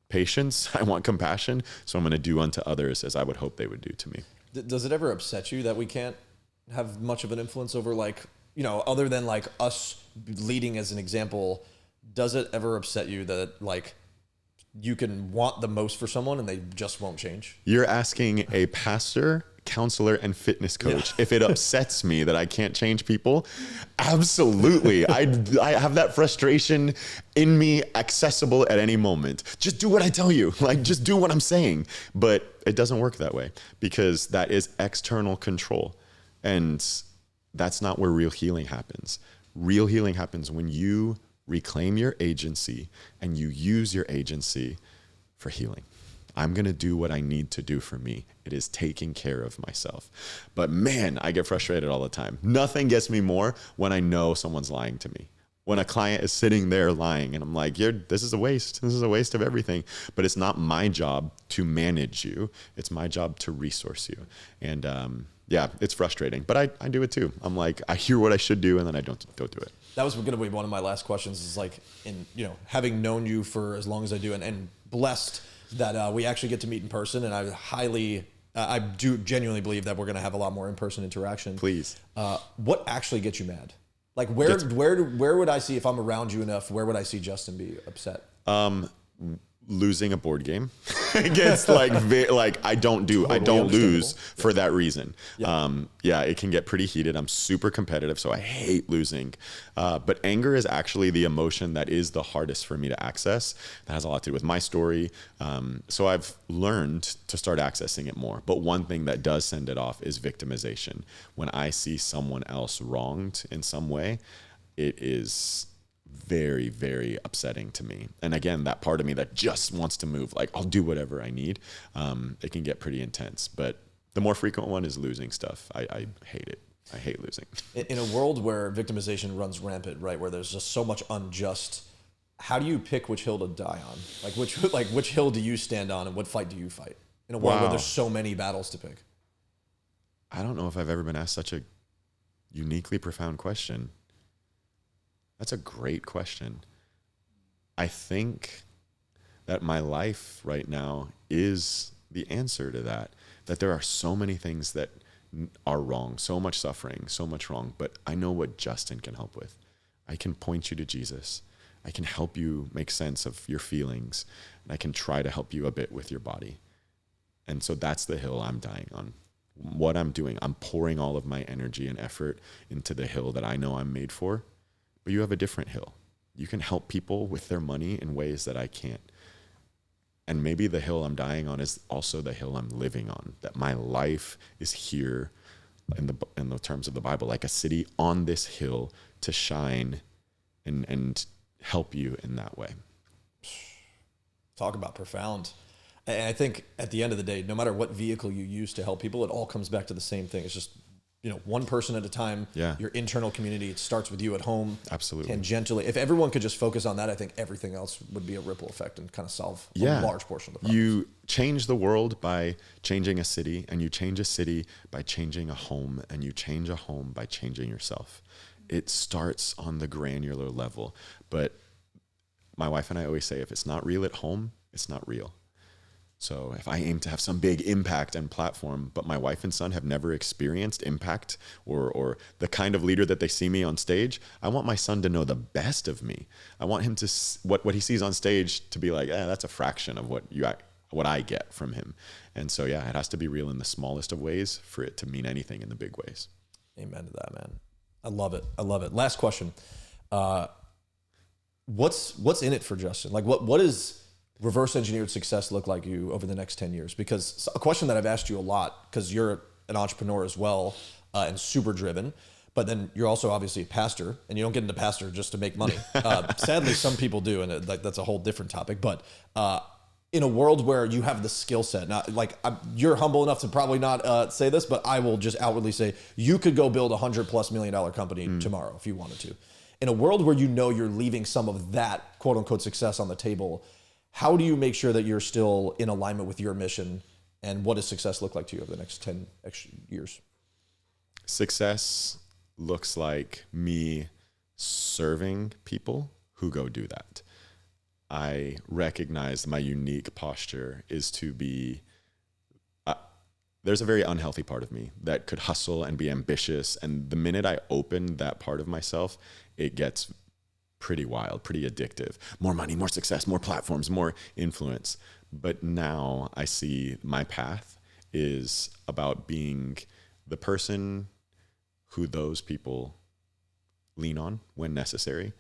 Speaker 1: patience. I want compassion. So I'm going to do unto others as I would hope they would do to me.
Speaker 2: Does it ever upset you that we can't have much of an influence over, like, you know, other than like us leading as an example, does it ever upset you that like you can want the most for someone and they just won't change?
Speaker 1: You're asking a pastor, counselor, and fitness coach if it upsets me that I can't change people. Absolutely. I have that frustration in me, accessible at any moment. Just do what I tell you. Like, just do what I'm saying. But it doesn't work that way, because that is external control. And that's not where real healing happens. Real healing happens when you reclaim your agency and you use your agency for healing. I'm going to do what I need to do for me. It is taking care of myself. But man, I get frustrated all the time. Nothing gets me more when I know someone's lying to me. When a client is sitting there lying and I'm like, this is a waste. This is a waste of everything. But it's not my job to manage you. It's my job to resource you. And yeah, it's frustrating, but I do it too. I'm like, I hear what I should do and then I don't do it.
Speaker 2: That was going to be one of my last questions, is like, having known you for as long as I do, and blessed that we actually get to meet in person. And I do genuinely believe that we're going to have a lot more in-person interaction.
Speaker 1: Please.
Speaker 2: What actually gets you mad? Like where would I see, if I'm around you enough, where would I see Justin be upset?
Speaker 1: Losing a board game. It gets like I don't lose for that reason. Yeah. It can get pretty heated. I'm super competitive, so I hate losing. But anger is actually the emotion that is the hardest for me to access. That has a lot to do with my story. So I've learned to start accessing it more. But one thing that does send it off is victimization. When I see someone else wronged in some way, it is very, very upsetting to me. And again, that part of me that just wants to move, like I'll do whatever I need. It can get pretty intense, but the more frequent one is losing stuff. I hate it. I hate losing.
Speaker 2: In a world where victimization runs rampant, right, where there's just so much unjust, how do you pick which hill to die on? Which hill do you stand on and what fight do you fight? In a world where there's so many battles to pick.
Speaker 1: I don't know if I've ever been asked such a uniquely profound question. That's a great question. I think that my life right now is the answer to that there are so many things that are wrong, so much suffering, so much wrong, but I know what Justin can help with. I can point you to Jesus. I can help you make sense of your feelings, and I can try to help you a bit with your body. And so that's the hill I'm dying on. What I'm doing, I'm pouring all of my energy and effort into the hill that I know I'm made for. But you have a different hill. you can help people with their money in ways that I can't. And maybe the hill I'm dying on is also the hill I'm living on, that my life is here in the terms of the Bible, like a city on this hill to shine and help you in that way.
Speaker 2: Talk about profound. And I think at the end of the day, no matter what vehicle you use to help people, it all comes back to the same thing. It's just, one person at a time, your internal community. It starts with you at home.
Speaker 1: Absolutely.
Speaker 2: Tangentially. If everyone could just focus on that, I think everything else would be a ripple effect and kind of solve a large portion of the problem.
Speaker 1: You change the world by changing a city, and you change a city by changing a home, and you change a home by changing yourself. It starts on the granular level. But my wife and I always say, if it's not real at home, it's not real. So if I aim to have some big impact and platform, but my wife and son have never experienced impact or the kind of leader that they see me on stage, I want my son to know the best of me. I want him to, what he sees on stage to be like, that's a fraction of what I get from him. And so, it has to be real in the smallest of ways for it to mean anything in the big ways.
Speaker 2: Amen to that, man. I love it. I love it. Last question. What's in it for Justin? Like what is reverse engineered success look like you over the next 10 years? Because a question that I've asked you a lot, because you're an entrepreneur as well, and super driven, but then you're also obviously a pastor, and you don't get into pastor just to make money. Sadly, some people do, and that's a whole different topic. But in a world where you have the skill set, you're humble enough to probably not say this, but I will just outwardly say you could go build $100+ million company tomorrow if you wanted to. In a world where you're leaving some of that quote unquote success on the table, how do you make sure that you're still in alignment with your mission, and what does success look like to you over the next 10 extra years?
Speaker 1: Success looks like me serving people who go do that. I recognize my unique posture is to be, there's a very unhealthy part of me that could hustle and be ambitious. And the minute I open that part of myself, it gets pretty wild, pretty addictive. More money, more success, more platforms, more influence. But now I see my path is about being the person who those people lean on when necessary.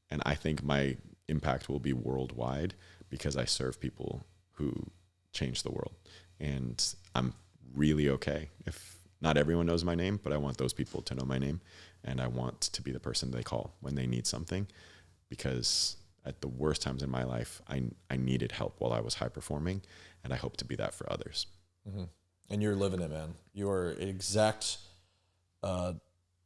Speaker 1: And I think my impact will be worldwide because I serve people who change the world. And I'm really okay if not everyone knows my name, but I want those people to know my name. And I want to be the person they call when they need something. Because at the worst times in my life, I needed help while I was high performing, and I hope to be that for others.
Speaker 2: Mm-hmm. And you're living it, man. You're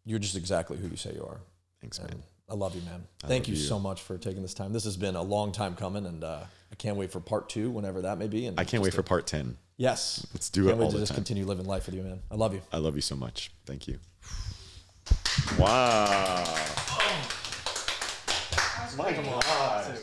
Speaker 2: just exactly who you say you are.
Speaker 1: Thanks, man.
Speaker 2: I love you, man. Thank you so much for taking this time. This has been a long time coming, and I can't wait for part 2, whenever that may be. And
Speaker 1: I can't wait for part 10.
Speaker 2: Yes.
Speaker 1: Let's do it all the time.
Speaker 2: Can't wait to just continue living life with you, man. I love you.
Speaker 1: I love you so much. Thank you. Wow. My God.